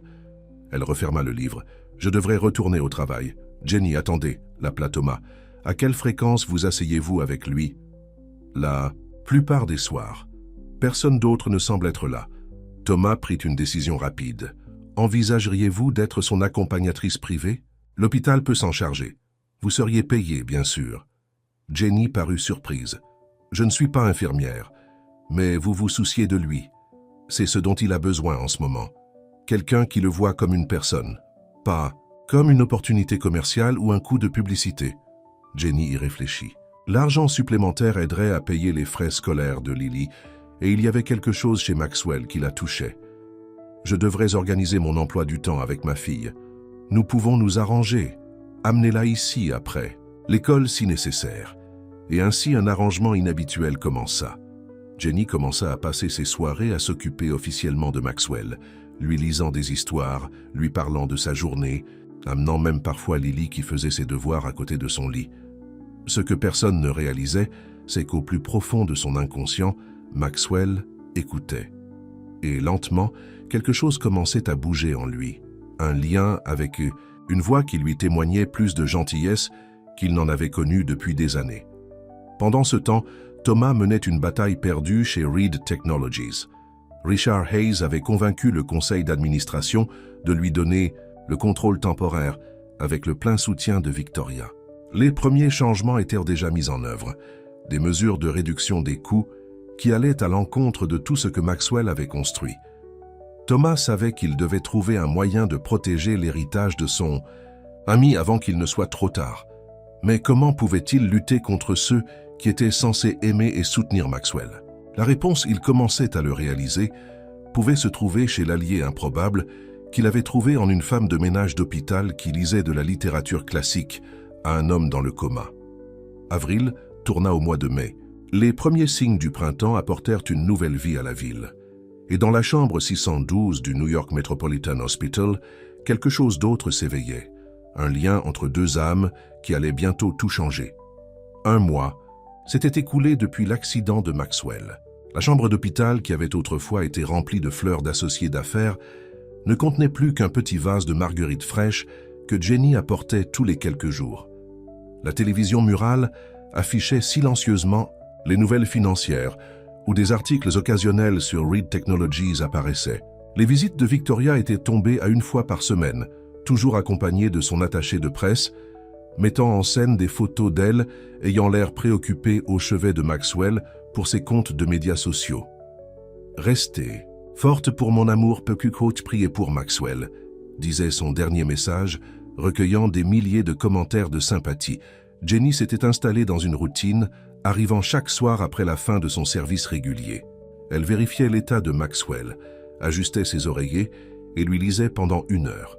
Elle referma le livre. « Je devrais retourner au travail. »« Jenny, attendez, » l'appela Thomas. « À quelle fréquence vous asseyez-vous avec lui ?»« La plupart des soirs. Personne d'autre ne semble être là. » Thomas prit une décision rapide. « Envisageriez-vous d'être son accompagnatrice privée ? L'hôpital peut s'en charger. Vous seriez payé, bien sûr. » Jenny parut surprise. « Je ne suis pas infirmière, mais vous vous souciez de lui. C'est ce dont il a besoin en ce moment. Quelqu'un qui le voit comme une personne, pas comme une opportunité commerciale ou un coup de publicité. » Jenny y réfléchit. L'argent supplémentaire aiderait à payer les frais scolaires de Lily, et il y avait quelque chose chez Maxwell qui la touchait. « Je devrais organiser mon emploi du temps avec ma fille. Nous pouvons nous arranger. Amenez-la ici après, l'école si nécessaire. » Et ainsi un arrangement inhabituel commença. Jenny commença à passer ses soirées à s'occuper officiellement de Maxwell, lui lisant des histoires, lui parlant de sa journée, amenant même parfois Lily qui faisait ses devoirs à côté de son lit. Ce que personne ne réalisait, c'est qu'au plus profond de son inconscient, Maxwell écoutait. Et lentement, quelque chose commençait à bouger en lui, un lien avec une voix qui lui témoignait plus de gentillesse qu'il n'en avait connue depuis des années. Pendant ce temps, Thomas menait une bataille perdue chez Reed Technologies. Richard Hayes avait convaincu le conseil d'administration de lui donner le contrôle temporaire avec le plein soutien de Victoria. Les premiers changements étaient déjà mis en œuvre, des mesures de réduction des coûts qui allaient à l'encontre de tout ce que Maxwell avait construit. Thomas savait qu'il devait trouver un moyen de protéger l'héritage de son ami avant qu'il ne soit trop tard. Mais comment pouvait-il lutter contre ceux qui étaient censés aimer et soutenir Maxwell? La réponse, il commençait à le réaliser, pouvait se trouver chez l'allié improbable qu'il avait trouvé en une femme de ménage d'hôpital qui lisait de la littérature classique à un homme dans le coma. Avril tourna au mois de mai. Les premiers signes du printemps apportèrent une nouvelle vie à la ville. Et dans la chambre 612 du New York Metropolitan Hospital, quelque chose d'autre s'éveillait. Un lien entre deux âmes qui allait bientôt tout changer. 1 mois s'était écoulé depuis l'accident de Maxwell. La chambre d'hôpital, qui avait autrefois été remplie de fleurs d'associés d'affaires, ne contenait plus qu'un petit vase de marguerites fraîches que Jenny apportait tous les quelques jours. La télévision murale affichait silencieusement les nouvelles financières où des articles occasionnels sur Reed Technologies apparaissaient. Les visites de Victoria étaient tombées à 1 fois par semaine, toujours accompagnée de son attaché de presse, mettant en scène des photos d'elle ayant l'air préoccupée au chevet de Maxwell pour ses comptes de médias sociaux. « Restez, forte pour mon amour, peu que coach prier pour Maxwell », disait son dernier message, recueillant des milliers de commentaires de sympathie. Jenny s'était installée dans une routine, arrivant chaque soir après la fin de son service régulier. Elle vérifiait l'état de Maxwell, ajustait ses oreillers et lui lisait pendant 1 heure.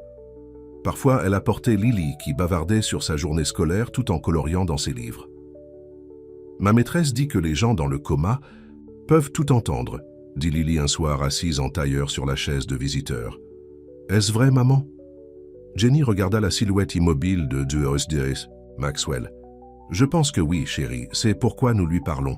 Parfois, elle apportait Lily qui bavardait sur sa journée scolaire tout en coloriant dans ses livres. « Ma maîtresse dit que les gens dans le coma peuvent tout entendre », dit Lily un soir assise en tailleur sur la chaise de visiteur. « Est-ce vrai, maman ?» Jenny regarda la silhouette immobile de Maxwell. « Je pense que oui, chérie, c'est pourquoi nous lui parlons.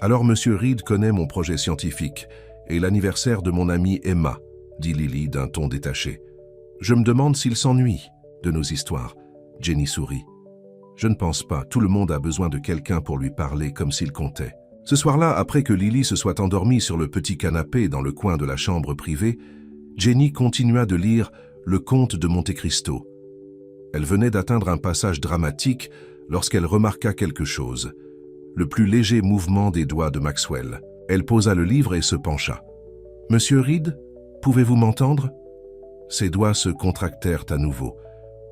Alors Monsieur Reed connaît mon projet scientifique et l'anniversaire de mon amie Emma, » dit Lily d'un ton détaché. « Je me demande s'il s'ennuie de nos histoires. » Jenny sourit. « Je ne pense pas, tout le monde a besoin de quelqu'un pour lui parler comme s'il comptait. » Ce soir-là, après que Lily se soit endormie sur le petit canapé dans le coin de la chambre privée, Jenny continua de lire Le Comte de Monte Cristo. Elle venait d'atteindre un passage dramatique lorsqu'elle remarqua quelque chose. Le plus léger mouvement des doigts de Maxwell. Elle posa le livre et se pencha. « Monsieur Reed, pouvez-vous m'entendre » Ses doigts se contractèrent à nouveau.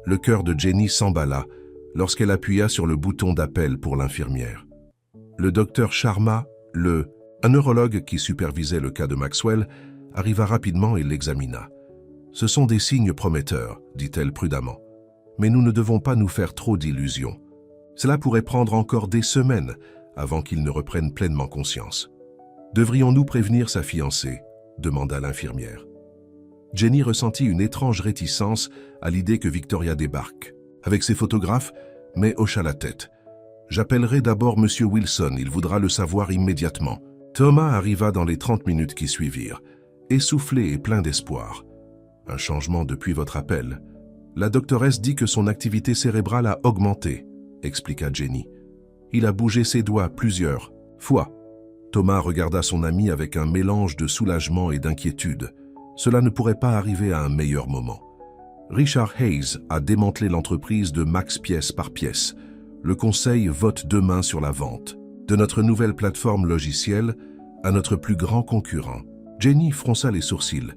Le cœur de Jenny s'emballa lorsqu'elle appuya sur le bouton d'appel pour l'infirmière. Le docteur Sharma, un neurologue qui supervisait le cas de Maxwell, arriva rapidement et l'examina. « Ce sont des signes prometteurs, dit-elle prudemment. Mais nous ne devons pas nous faire trop d'illusions. Cela pourrait prendre encore des semaines avant qu'il ne reprenne pleinement conscience. Devrions-nous prévenir sa fiancée ?» demanda l'infirmière. Jenny ressentit une étrange réticence à l'idée que Victoria débarque. Avec ses photographes, mais hocha la tête. « J'appellerai d'abord M. Wilson, il voudra le savoir immédiatement. » Thomas arriva dans les 30 minutes qui suivirent, essoufflé et plein d'espoir. « Un changement depuis votre appel. La doctoresse dit que son activité cérébrale a augmenté, » expliqua Jenny. « Il a bougé ses doigts plusieurs fois. » Thomas regarda son ami avec un mélange de soulagement et d'inquiétude. Cela ne pourrait pas arriver à un meilleur moment. Richard Hayes a démantelé l'entreprise de Max pièce par pièce. Le conseil vote demain sur la vente. De notre nouvelle plateforme logicielle à notre plus grand concurrent. Jenny fronça les sourcils.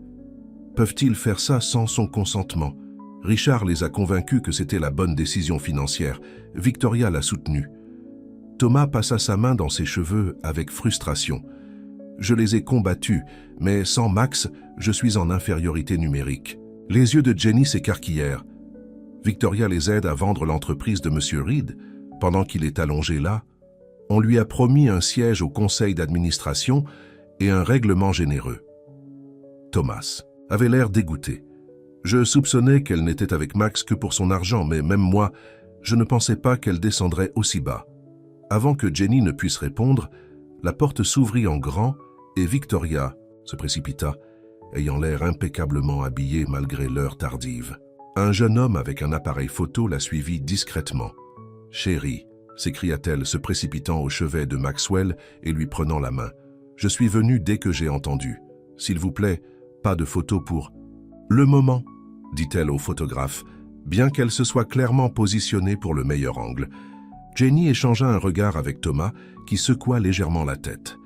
Peuvent-ils faire ça sans son consentement? Richard les a convaincus que c'était la bonne décision financière. Victoria l'a soutenu. Thomas passa sa main dans ses cheveux avec frustration. Je les ai combattus, mais sans Max, je suis en infériorité numérique. Les yeux de Jenny s'écarquillèrent. Victoria les aide à vendre l'entreprise de M. Reed, pendant qu'il est allongé là. On lui a promis un siège au conseil d'administration et un règlement généreux. Thomas avait l'air dégoûté. Je soupçonnais qu'elle n'était avec Max que pour son argent, mais même moi, je ne pensais pas qu'elle descendrait aussi bas. Avant que Jenny ne puisse répondre, la porte s'ouvrit en grand et Victoria se précipita, ayant l'air impeccablement habillée malgré l'heure tardive. Un jeune homme avec un appareil photo la suivit discrètement. « Chérie », s'écria-t-elle, se précipitant au chevet de Maxwell et lui prenant la main. « Je suis venue dès que j'ai entendu. S'il vous plaît, pas de photo pour... » « Le moment », dit-elle au photographe, bien qu'elle se soit clairement positionnée pour le meilleur angle. Jenny échangea un regard avec Thomas, qui secoua légèrement la tête.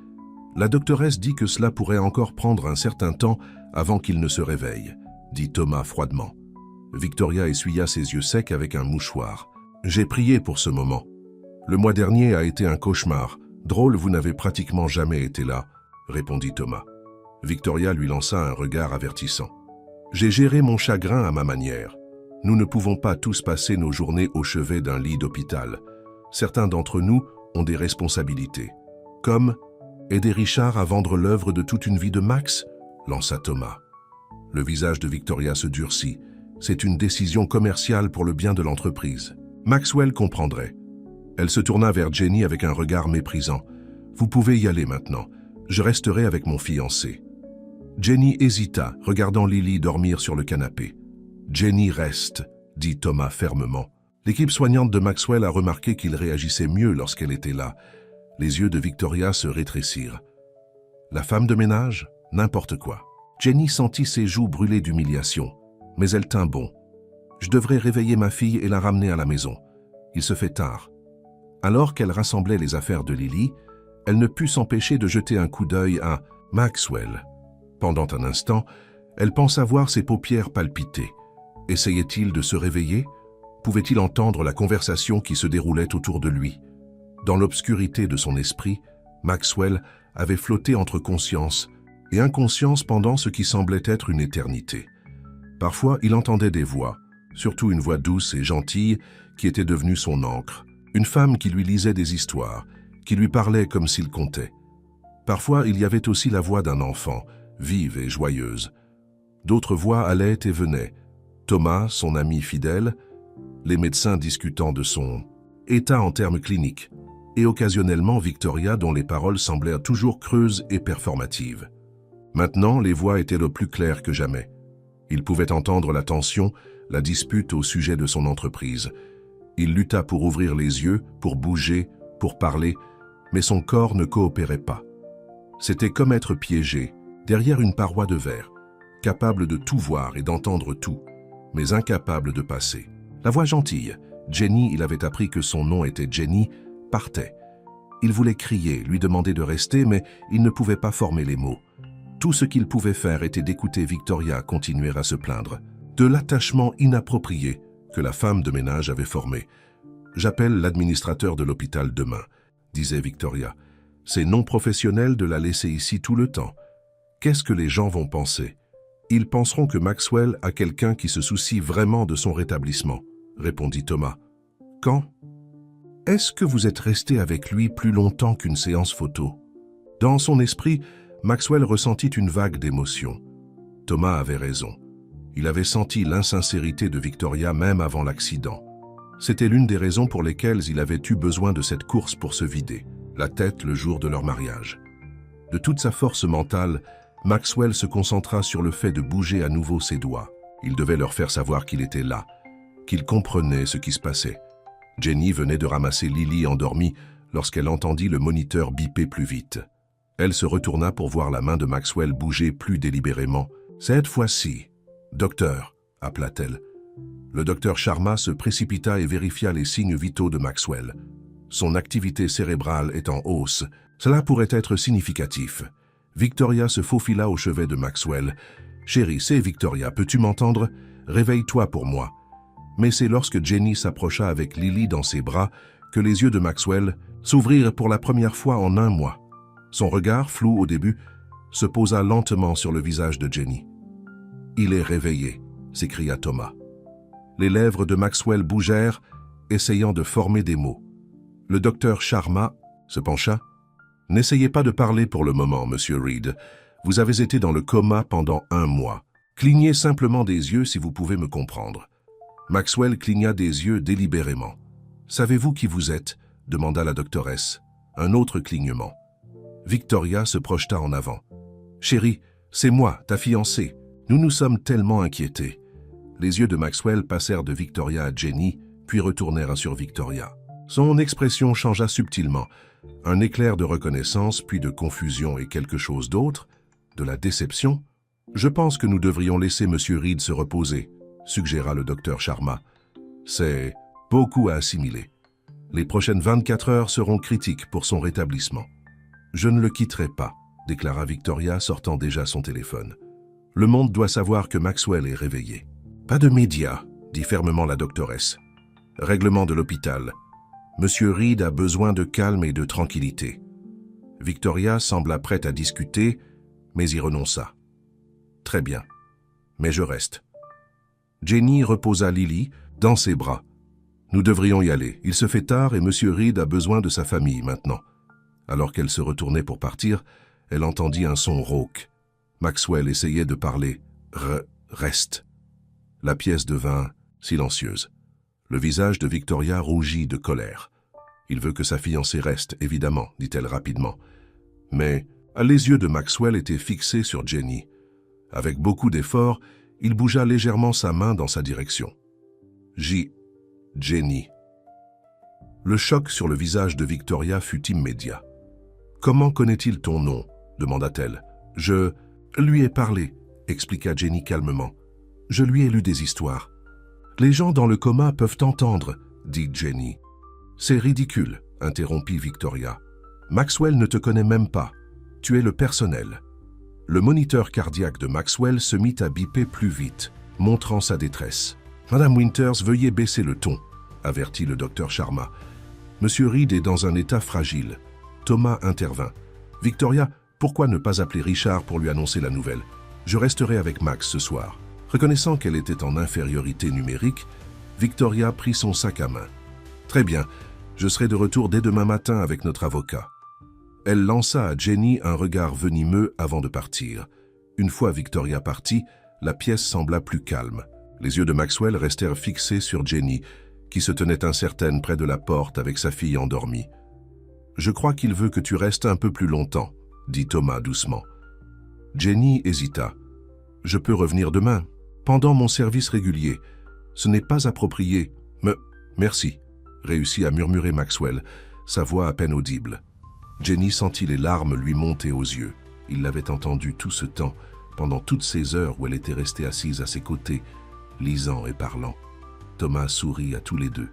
La doctoresse dit que cela pourrait encore prendre un certain temps avant qu'il ne se réveille, dit Thomas froidement. Victoria essuya ses yeux secs avec un mouchoir. « J'ai prié pour ce moment. Le mois dernier a été un cauchemar. Drôle, vous n'avez pratiquement jamais été là, » répondit Thomas. Victoria lui lança un regard avertissant. « J'ai géré mon chagrin à ma manière. Nous ne pouvons pas tous passer nos journées au chevet d'un lit d'hôpital. Certains d'entre nous ont des responsabilités. Comme aider Richard à vendre l'œuvre de toute une vie de Max ?» lança Thomas. Le visage de Victoria se durcit. C'est une décision commerciale pour le bien de l'entreprise. Maxwell comprendrait. Elle se tourna vers Jenny avec un regard méprisant. « Vous pouvez y aller maintenant. Je resterai avec mon fiancé. » Jenny hésita, regardant Lily dormir sur le canapé. « Jenny reste », dit Thomas fermement. L'équipe soignante de Maxwell a remarqué qu'il réagissait mieux lorsqu'elle était là. Les yeux de Victoria se rétrécirent. La femme de ménage? N'importe quoi. Jenny sentit ses joues brûler d'humiliation, mais elle tint bon. « Je devrais réveiller ma fille et la ramener à la maison. Il se fait tard. » Alors qu'elle rassemblait les affaires de Lily, elle ne put s'empêcher de jeter un coup d'œil à Maxwell. Pendant un instant, elle pensa voir ses paupières palpiter. Essayait-il de se réveiller? Pouvait-il entendre la conversation qui se déroulait autour de lui? Dans l'obscurité de son esprit, Maxwell avait flotté entre conscience et inconscience pendant ce qui semblait être une éternité. Parfois, il entendait des voix, surtout une voix douce et gentille qui était devenue son ancre. Une femme qui lui lisait des histoires, qui lui parlait comme s'il contait. Parfois, il y avait aussi la voix d'un enfant, vive et joyeuse. D'autres voix allaient et venaient. Thomas, son ami fidèle, les médecins discutant de son état en termes cliniques, et occasionnellement Victoria dont les paroles semblaient toujours creuses et performatives. Maintenant, les voix étaient le plus claires que jamais. Il pouvait entendre la tension, la dispute au sujet de son entreprise. Il lutta pour ouvrir les yeux, pour bouger, pour parler, mais son corps ne coopérait pas. C'était comme être piégé, derrière une paroi de verre, capable de tout voir et d'entendre tout, mais incapable de passer. La voix gentille, Jenny, il avait appris que son nom était Jenny, partait. Il voulait crier, lui demander de rester, mais il ne pouvait pas former les mots. Tout ce qu'il pouvait faire était d'écouter Victoria continuer à se plaindre, de l'attachement inapproprié que la femme de ménage avait formé. « J'appelle l'administrateur de l'hôpital demain », disait Victoria. « C'est non professionnel de la laisser ici tout le temps. Qu'est-ce que les gens vont penser? Ils penseront que Maxwell a quelqu'un qui se soucie vraiment de son rétablissement, » répondit Thomas. « Quand? Est-ce que vous êtes resté avec lui plus longtemps qu'une séance photo ?» Dans son esprit, Maxwell ressentit une vague d'émotion. Thomas avait raison. Il avait senti l'insincérité de Victoria même avant l'accident. C'était l'une des raisons pour lesquelles il avait eu besoin de cette course pour se vider la tête le jour de leur mariage. De toute sa force mentale, Maxwell se concentra sur le fait de bouger à nouveau ses doigts. Il devait leur faire savoir qu'il était là, qu'il comprenait ce qui se passait. Jenny venait de ramasser Lily endormie lorsqu'elle entendit le moniteur biper plus vite. Elle se retourna pour voir la main de Maxwell bouger plus délibérément. « Cette fois-ci, docteur », appela-t-elle. Le docteur Sharma se précipita et vérifia les signes vitaux de Maxwell. Son activité cérébrale est en hausse. Cela pourrait être significatif. Victoria se faufila au chevet de Maxwell. « Chérie, c'est Victoria, peux-tu m'entendre? Réveille-toi pour moi. » Mais c'est lorsque Jenny s'approcha avec Lily dans ses bras que les yeux de Maxwell s'ouvrirent pour la première fois en un mois. Son regard, flou au début, se posa lentement sur le visage de Jenny. « Il est réveillé », s'écria Thomas. Les lèvres de Maxwell bougèrent, essayant de former des mots. Le docteur Sharma se pencha. « N'essayez pas de parler pour le moment, monsieur Reed. Vous avez été dans le coma pendant 1 mois. Clignez simplement des yeux si vous pouvez me comprendre. » Maxwell cligna des yeux délibérément. « Savez-vous qui vous êtes ?» demanda la doctoresse. Un autre clignement. Victoria se projeta en avant. « Chérie, c'est moi, ta fiancée. Nous nous sommes tellement inquiétés. » Les yeux de Maxwell passèrent de Victoria à Jenny, puis retournèrent sur Victoria. Son expression changea subtilement. Un éclair de reconnaissance, puis de confusion et quelque chose d'autre, de la déception. « Je pense que nous devrions laisser M. Reed se reposer, » suggéra le docteur Sharma. « C'est beaucoup à assimiler. Les prochaines 24 heures seront critiques pour son rétablissement. » « Je ne le quitterai pas, » déclara Victoria, sortant déjà son téléphone. « Le monde doit savoir que Maxwell est réveillé. »« Pas de médias, » dit fermement la doctoresse. « Règlement de l'hôpital. Monsieur Reed a besoin de calme et de tranquillité. » Victoria sembla prête à discuter, mais y renonça. « Très bien, mais je reste. » Jenny reposa Lily dans ses bras. « Nous devrions y aller. Il se fait tard et Monsieur Reed a besoin de sa famille maintenant. » Alors qu'elle se retournait pour partir, elle entendit un son rauque. Maxwell essayait de parler. « Reste !» La pièce devint silencieuse. Le visage de Victoria rougit de colère. « Il veut que sa fiancée reste, évidemment, » dit-elle rapidement. Mais les yeux de Maxwell étaient fixés sur Jenny. Avec beaucoup d'efforts, il bougea légèrement sa main dans sa direction. « Jenny. » Le choc sur le visage de Victoria fut immédiat. « Comment connaît-il ton nom ?» demanda-t-elle. « Je lui ai parlé, » expliqua Jenny calmement. « Je lui ai lu des histoires. »« Les gens dans le coma peuvent entendre, » dit Jenny. « C'est ridicule, » interrompit Victoria. « Maxwell ne te connaît même pas. Tu es le personnel. » Le moniteur cardiaque de Maxwell se mit à biper plus vite, montrant sa détresse. « Madame Winters, veuillez baisser le ton, » avertit le docteur Sharma. « Monsieur Reed est dans un état fragile. » Thomas intervint. « Victoria, pourquoi ne pas appeler Richard pour lui annoncer la nouvelle? Je resterai avec Max ce soir. » Reconnaissant qu'elle était en infériorité numérique, Victoria prit son sac à main. « Très bien, je serai de retour dès demain matin avec notre avocat. » Elle lança à Jenny un regard venimeux avant de partir. Une fois Victoria partie, la pièce sembla plus calme. Les yeux de Maxwell restèrent fixés sur Jenny, qui se tenait incertaine près de la porte avec sa fille endormie. « Je crois qu'il veut que tu restes un peu plus longtemps, » dit Thomas doucement. Jenny hésita. « Je peux revenir demain, pendant mon service régulier. Ce n'est pas approprié. Merci, » réussit à murmurer Maxwell, sa voix à peine audible. Jenny sentit les larmes lui monter aux yeux. Il l'avait entendue tout ce temps, pendant toutes ces heures où elle était restée assise à ses côtés, lisant et parlant. Thomas sourit à tous les deux.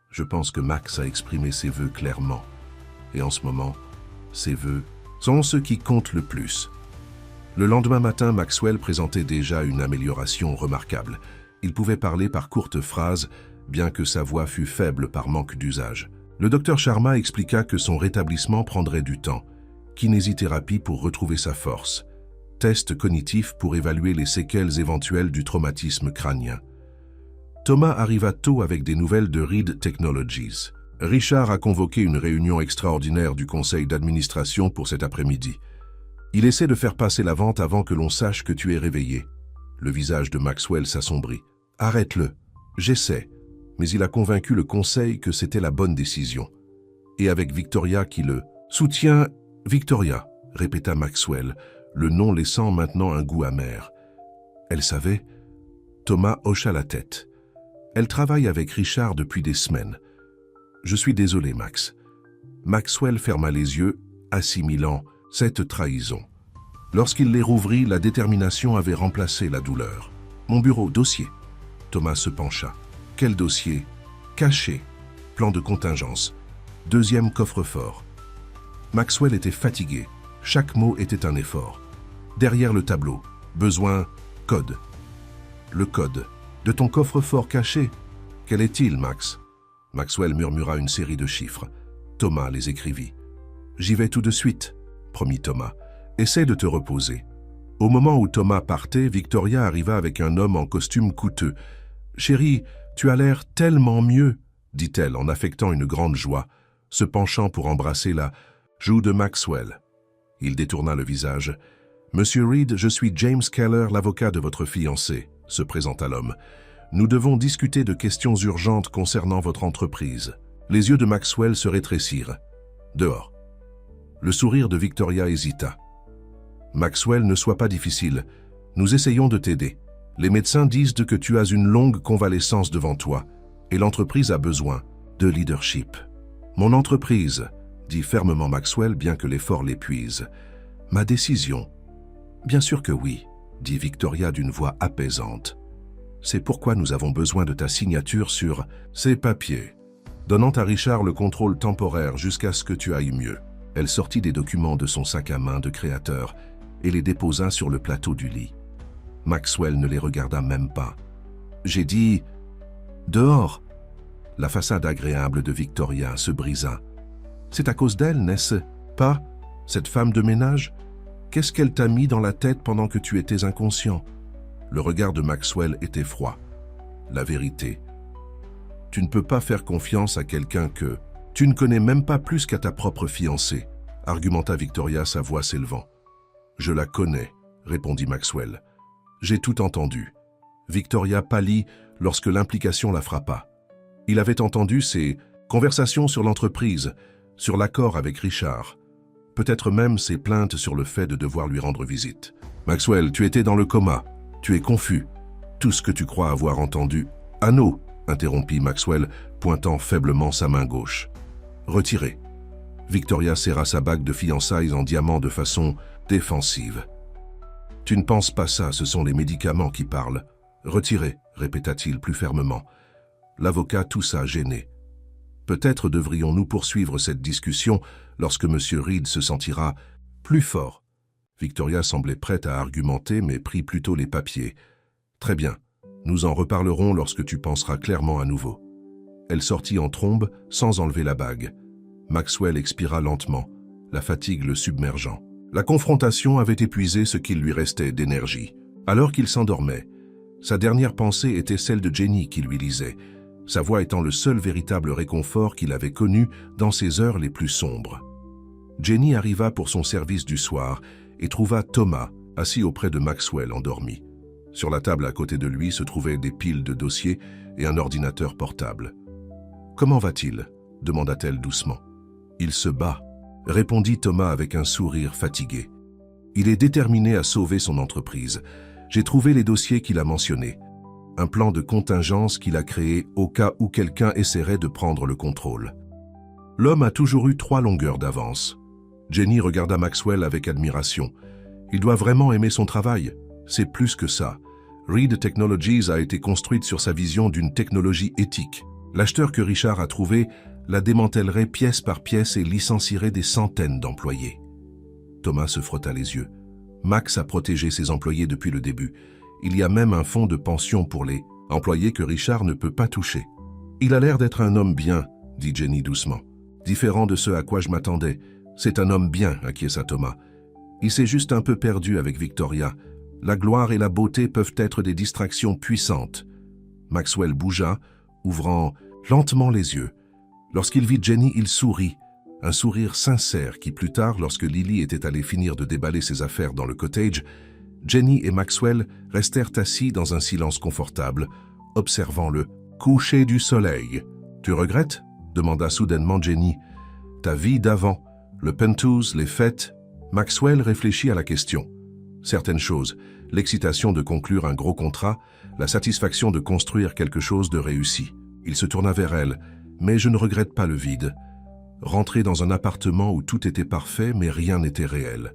Je pense que Max a exprimé ses vœux clairement. Et en ce moment, ses vœux sont ceux qui comptent le plus. Le lendemain matin, Maxwell présentait déjà une amélioration remarquable. Il pouvait parler par courtes phrases, bien que sa voix fût faible par manque d'usage. Le docteur Sharma expliqua que son rétablissement prendrait du temps. Kinésithérapie pour retrouver sa force. Test cognitif pour évaluer les séquelles éventuelles du traumatisme crânien. Thomas arriva tôt avec des nouvelles de Reed Technologies. Richard a convoqué une réunion extraordinaire du conseil d'administration pour cet après-midi. Il essaie de faire passer la vente avant que l'on sache que tu es réveillé. Le visage de Maxwell s'assombrit. Arrête-le. J'essaie. Mais il a convaincu le conseil que c'était la bonne décision. Et avec Victoria qui le soutient, Victoria, répéta Maxwell, le nom laissant maintenant un goût amer. Elle savait? Thomas hocha la tête. Elle travaille avec Richard depuis des semaines. Je suis désolé, Max. Maxwell ferma les yeux, assimilant cette trahison. Lorsqu'il les rouvrit, la détermination avait remplacé la douleur. Mon bureau, dossier. Thomas se pencha. Quel dossier? Caché. Plan de contingence. Deuxième coffre-fort. Maxwell était fatigué. Chaque mot était un effort. Derrière le tableau. Besoin. Code. Le code. De ton coffre-fort caché. Quel est-il, Max? Maxwell murmura une série de chiffres. Thomas les écrivit. J'y vais tout de suite, promit Thomas. Essaie de te reposer. Au moment où Thomas partait, Victoria arriva avec un homme en costume coûteux. Chérie, tu as l'air tellement mieux, dit-elle en affectant une grande joie, se penchant pour embrasser la joue de Maxwell. Il détourna le visage. Monsieur Reed, je suis James Keller, l'avocat de votre fiancé, se présenta l'homme. Nous devons discuter de questions urgentes concernant votre entreprise. Les yeux de Maxwell se rétrécirent. Dehors. Le sourire de Victoria hésita. Maxwell, ne sois pas difficile. Nous essayons de t'aider. Les médecins disent que tu as une longue convalescence devant toi et l'entreprise a besoin de leadership. Mon entreprise, dit fermement Maxwell, bien que l'effort l'épuise. Ma décision. Bien sûr que oui, dit Victoria d'une voix apaisante. C'est pourquoi nous avons besoin de ta signature sur ces papiers, donnant à Richard le contrôle temporaire jusqu'à ce que tu ailles mieux. Elle sortit des documents de son sac à main de créateur et les déposa sur le plateau du lit. Maxwell ne les regarda même pas. J'ai dit « Dehors !» La façade agréable de Victoria se brisa. C'est à cause d'elle, n'est-ce pas, cette femme de ménage? Qu'est-ce qu'elle t'a mis dans la tête pendant que tu étais inconscient? Le regard de Maxwell était froid. La vérité. Tu ne peux pas faire confiance à quelqu'un que tu ne connais même pas plus qu'à ta propre fiancée, argumenta Victoria, sa voix s'élevant. Je la connais, répondit Maxwell. J'ai tout entendu. Victoria pâlit lorsque l'implication la frappa. Il avait entendu ses conversations sur l'entreprise, sur l'accord avec Richard, peut-être même ses plaintes sur le fait de devoir lui rendre visite. Maxwell, tu étais dans le coma. Tu es confus. Tout ce que tu crois avoir entendu. Anneau, interrompit Maxwell, pointant faiblement sa main gauche. Retirez. Victoria serra sa bague de fiançailles en diamant de façon défensive. Tu ne penses pas ça, ce sont les médicaments qui parlent. Retirez, répéta-t-il plus fermement. L'avocat toussa gêné. Peut-être devrions-nous poursuivre cette discussion lorsque M. Reed se sentira plus fort. Victoria semblait prête à argumenter, mais prit plutôt les papiers. Très bien, nous en reparlerons lorsque tu penseras clairement à nouveau. Elle sortit en trombe sans enlever la bague. Maxwell expira lentement, la fatigue le submergeant. La confrontation avait épuisé ce qu'il lui restait d'énergie. Alors qu'il s'endormait, sa dernière pensée était celle de Jenny qui lui lisait, sa voix étant le seul véritable réconfort qu'il avait connu dans ses heures les plus sombres. Jenny arriva pour son service du soir et trouva Thomas assis auprès de Maxwell endormi. Sur la table à côté de lui se trouvaient des piles de dossiers et un ordinateur portable. « Comment va-t-il » demanda-t-elle doucement. « Il se bat », répondit Thomas avec un sourire fatigué. « Il est déterminé à sauver son entreprise. J'ai trouvé les dossiers qu'il a mentionnés. Un plan de contingence qu'il a créé au cas où quelqu'un essaierait de prendre le contrôle. L'homme a toujours eu 3 longueurs d'avance. Jenny regarda Maxwell avec admiration. Il doit vraiment aimer son travail. C'est plus que ça. Reed Technologies a été construite sur sa vision d'une technologie éthique. L'acheteur que Richard a trouvé la démantèlerait pièce par pièce et licencierait des centaines d'employés. Thomas se frotta les yeux. Max a protégé ses employés depuis le début. Il y a même un fonds de pension pour les employés que Richard ne peut pas toucher. Il a l'air d'être un homme bien, dit Jenny doucement. Différent de ce à quoi je m'attendais. C'est un homme bien, acquiesça Thomas. Il s'est juste un peu perdu avec Victoria. La gloire et la beauté peuvent être des distractions puissantes. Maxwell bougea, ouvrant lentement les yeux. Lorsqu'il vit Jenny, il sourit. Un sourire sincère qui, plus tard, lorsque Lily était allée finir de déballer ses affaires dans le cottage, Jenny et Maxwell restèrent assis dans un silence confortable, observant le coucher du soleil. « Tu regrettes ?» demanda soudainement Jenny. « Ta vie d'avant, le penthouse, les fêtes ?» Maxwell réfléchit à la question. Certaines choses, l'excitation de conclure un gros contrat, la satisfaction de construire quelque chose de réussi. Il se tourna vers elle. « Mais je ne regrette pas le vide. » Rentrer dans un appartement où tout était parfait, mais rien n'était réel.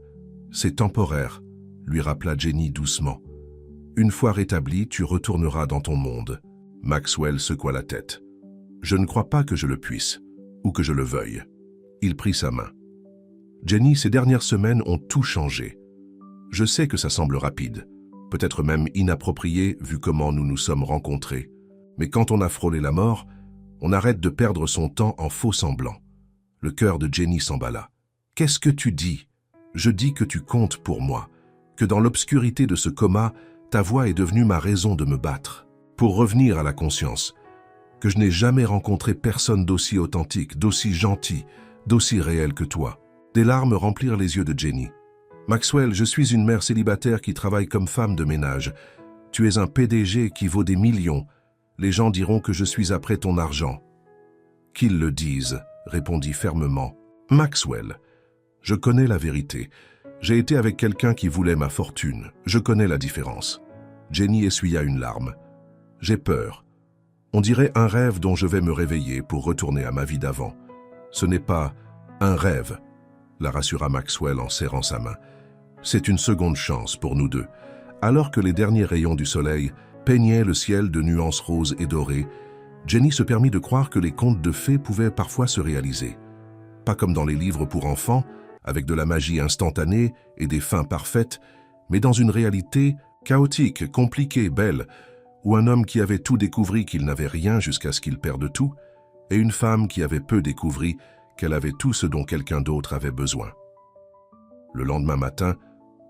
C'est temporaire, lui rappela Jenny doucement. Une fois rétabli, tu retourneras dans ton monde. Maxwell secoua la tête. Je ne crois pas que je le puisse, ou que je le veuille. Il prit sa main. Jenny, ces dernières semaines ont tout changé. Je sais que ça semble rapide, peut-être même inapproprié vu comment nous nous sommes rencontrés. Mais quand on a frôlé la mort, on arrête de perdre son temps en faux semblants. Le cœur de Jenny s'emballa. « Qu'est-ce que tu dis ? Je dis que tu comptes pour moi, que dans l'obscurité de ce coma, ta voix est devenue ma raison de me battre. Pour revenir à la conscience, que je n'ai jamais rencontré personne d'aussi authentique, d'aussi gentil, d'aussi réel que toi. » Des larmes remplirent les yeux de Jenny. « Maxwell, je suis une mère célibataire qui travaille comme femme de ménage. Tu es un PDG qui vaut des millions. Les gens diront que je suis après ton argent. » « Qu'ils le disent, » répondit fermement. « Maxwell, je connais la vérité. J'ai été avec quelqu'un qui voulait ma fortune. Je connais la différence. » Jenny essuya une larme. « J'ai peur. On dirait un rêve dont je vais me réveiller pour retourner à ma vie d'avant. Ce n'est pas un rêve, » la rassura Maxwell en serrant sa main. « C'est une seconde chance pour nous deux. » Alors que les derniers rayons du soleil peignaient le ciel de nuances roses et dorées, Jenny se permit de croire que les contes de fées pouvaient parfois se réaliser. Pas comme dans les livres pour enfants, avec de la magie instantanée et des fins parfaites, mais dans une réalité chaotique, compliquée, belle, où un homme qui avait tout découvert qu'il n'avait rien jusqu'à ce qu'il perde tout, et une femme qui avait peu découvert qu'elle avait tout ce dont quelqu'un d'autre avait besoin. Le lendemain matin,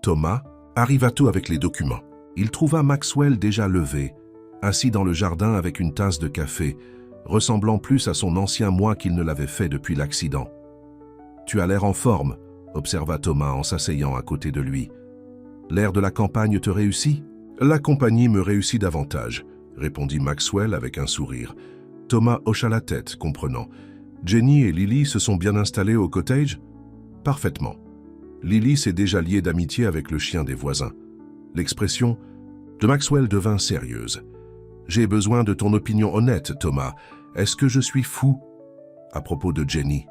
Thomas arriva tôt avec les documents. Il trouva Maxwell déjà levé, assis dans le jardin avec une tasse de café, ressemblant plus à son ancien moi qu'il ne l'avait fait depuis l'accident. « Tu as l'air en forme », observa Thomas en s'asseyant à côté de lui. « L'air de la campagne te réussit ?»« La compagnie me réussit davantage », répondit Maxwell avec un sourire. Thomas hocha la tête, comprenant. « Jenny et Lily se sont bien installées au cottage ?»« Parfaitement. Lily s'est déjà liée d'amitié avec le chien des voisins. » L'expression de Maxwell devint sérieuse. « J'ai besoin de ton opinion honnête, Thomas. Est-ce que je suis fou ?» À propos de Jenny.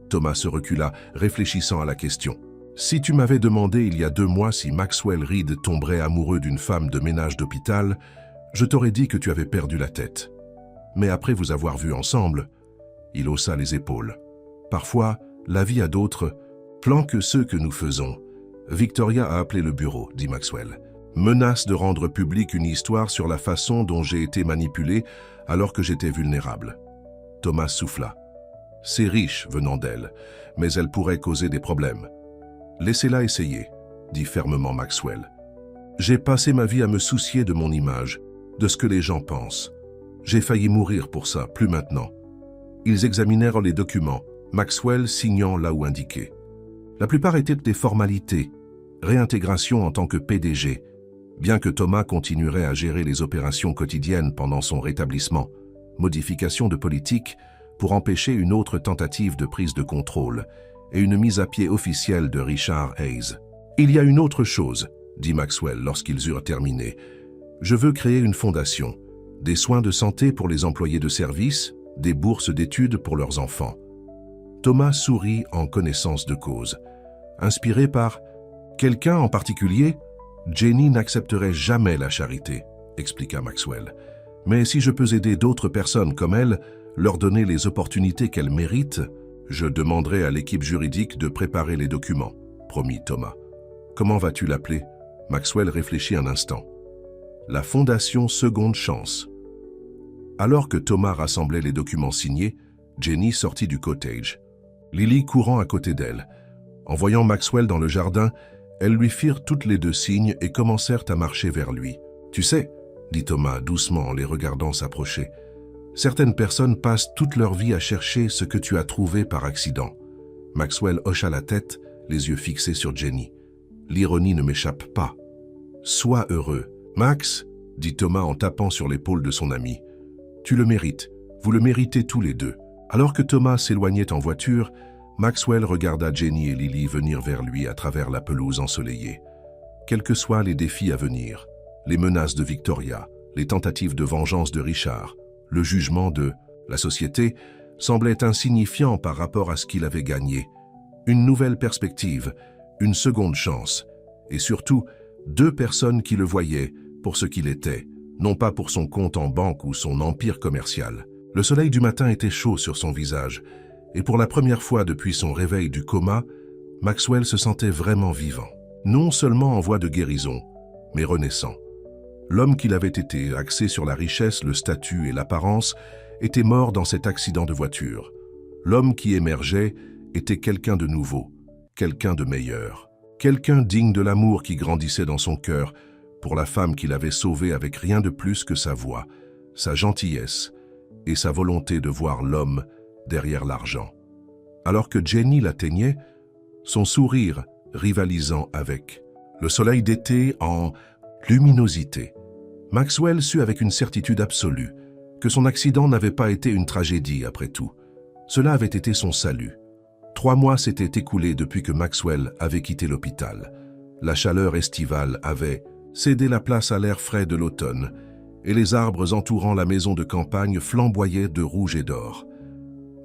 Thomas se recula, réfléchissant à la question. « Si tu m'avais demandé il y a 2 mois si Maxwell Reed tomberait amoureux d'une femme de ménage d'hôpital, je t'aurais dit que tu avais perdu la tête. Mais après vous avoir vus ensemble, il haussa les épaules. Parfois, la vie a d'autres plans que ceux que nous faisons. Victoria a appelé le bureau, dit Maxwell. Menace de rendre publique une histoire sur la façon dont j'ai été manipulé alors que j'étais vulnérable. » Thomas souffla. « C'est riche venant d'elle, mais elle pourrait causer des problèmes. »« Laissez-la essayer, » dit fermement Maxwell. « J'ai passé ma vie à me soucier de mon image, de ce que les gens pensent. J'ai failli mourir pour ça, plus maintenant. » Ils examinèrent les documents, Maxwell signant là où indiqué. La plupart étaient des formalités, réintégration en tant que PDG, bien que Thomas continuerait à gérer les opérations quotidiennes pendant son rétablissement, modification de politique pour empêcher une autre tentative de prise de contrôle et une mise à pied officielle de Richard Hayes. « Il y a une autre chose, » dit Maxwell lorsqu'ils eurent terminé. « Je veux créer une fondation, des soins de santé pour les employés de service, des bourses d'études pour leurs enfants. » Thomas sourit en connaissance de cause. Inspiré par quelqu'un en particulier, Jenny n'accepterait jamais la charité, expliqua Maxwell. Mais si je peux aider d'autres personnes comme elle, leur donner les opportunités qu'elles méritent, je demanderai à l'équipe juridique de préparer les documents, promit Thomas. Comment vas-tu l'appeler? Maxwell réfléchit un instant. La Fondation Seconde Chance. Alors que Thomas rassemblait les documents signés, Jenny sortit du cottage. Lily courant à côté d'elle. En voyant Maxwell dans le jardin, elles lui firent toutes les deux signes et commencèrent à marcher vers lui. « Tu sais, » dit Thomas doucement en les regardant s'approcher, « certaines personnes passent toute leur vie à chercher ce que tu as trouvé par accident. » Maxwell hocha la tête, les yeux fixés sur Jenny. « L'ironie ne m'échappe pas. »« Sois heureux. »« Max, » dit Thomas en tapant sur l'épaule de son ami, « tu le mérites. Vous le méritez tous les deux. » Alors que Thomas s'éloignait en voiture, Maxwell regarda Jenny et Lily venir vers lui à travers la pelouse ensoleillée. Quels que soient les défis à venir, les menaces de Victoria, les tentatives de vengeance de Richard, le jugement de la société semblait insignifiant par rapport à ce qu'il avait gagné. Une nouvelle perspective, une seconde chance, et surtout, deux personnes qui le voyaient pour ce qu'il était, non pas pour son compte en banque ou son empire commercial. Le soleil du matin était chaud sur son visage, et pour la première fois depuis son réveil du coma, Maxwell se sentait vraiment vivant. Non seulement en voie de guérison, mais renaissant. L'homme qu'il avait été, axé sur la richesse, le statut et l'apparence, était mort dans cet accident de voiture. L'homme qui émergeait était quelqu'un de nouveau, quelqu'un de meilleur, quelqu'un digne de l'amour qui grandissait dans son cœur pour la femme qu'il avait sauvée avec rien de plus que sa voix, sa gentillesse et sa volonté de voir l'homme derrière l'argent. Alors que Jenny l'atteignait, son sourire rivalisant avec le soleil d'été en luminosité, Maxwell sut avec une certitude absolue que son accident n'avait pas été une tragédie après tout. Cela avait été son salut. 3 mois s'étaient écoulés depuis que Maxwell avait quitté l'hôpital. La chaleur estivale avait cédé la place à l'air frais de l'automne, et les arbres entourant la maison de campagne flamboyaient de rouge et d'or.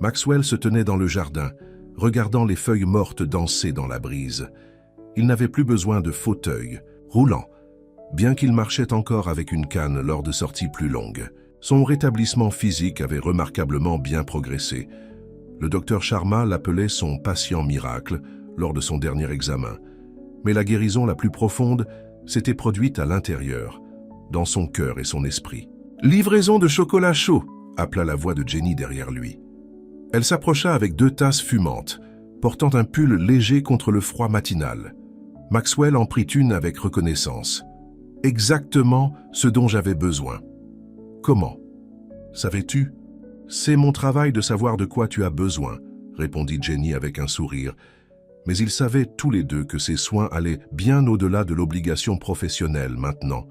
Maxwell se tenait dans le jardin, regardant les feuilles mortes danser dans la brise. Il n'avait plus besoin de fauteuil, roulant, bien qu'il marchait encore avec une canne lors de sorties plus longues. Son rétablissement physique avait remarquablement bien progressé. Le docteur Sharma l'appelait son patient miracle lors de son dernier examen. Mais la guérison la plus profonde s'était produite à l'intérieur, dans son cœur et son esprit. « Livraison de chocolat chaud !» appela la voix de Jenny derrière lui. Elle s'approcha avec 2 tasses fumantes, portant un pull léger contre le froid matinal. Maxwell en prit une avec reconnaissance. « Exactement ce dont j'avais besoin. »« Comment ? Savais-tu ? C'est mon travail de savoir de quoi tu as besoin, » répondit Jenny avec un sourire. Mais ils savaient tous les deux que ces soins allaient bien au-delà de l'obligation professionnelle maintenant.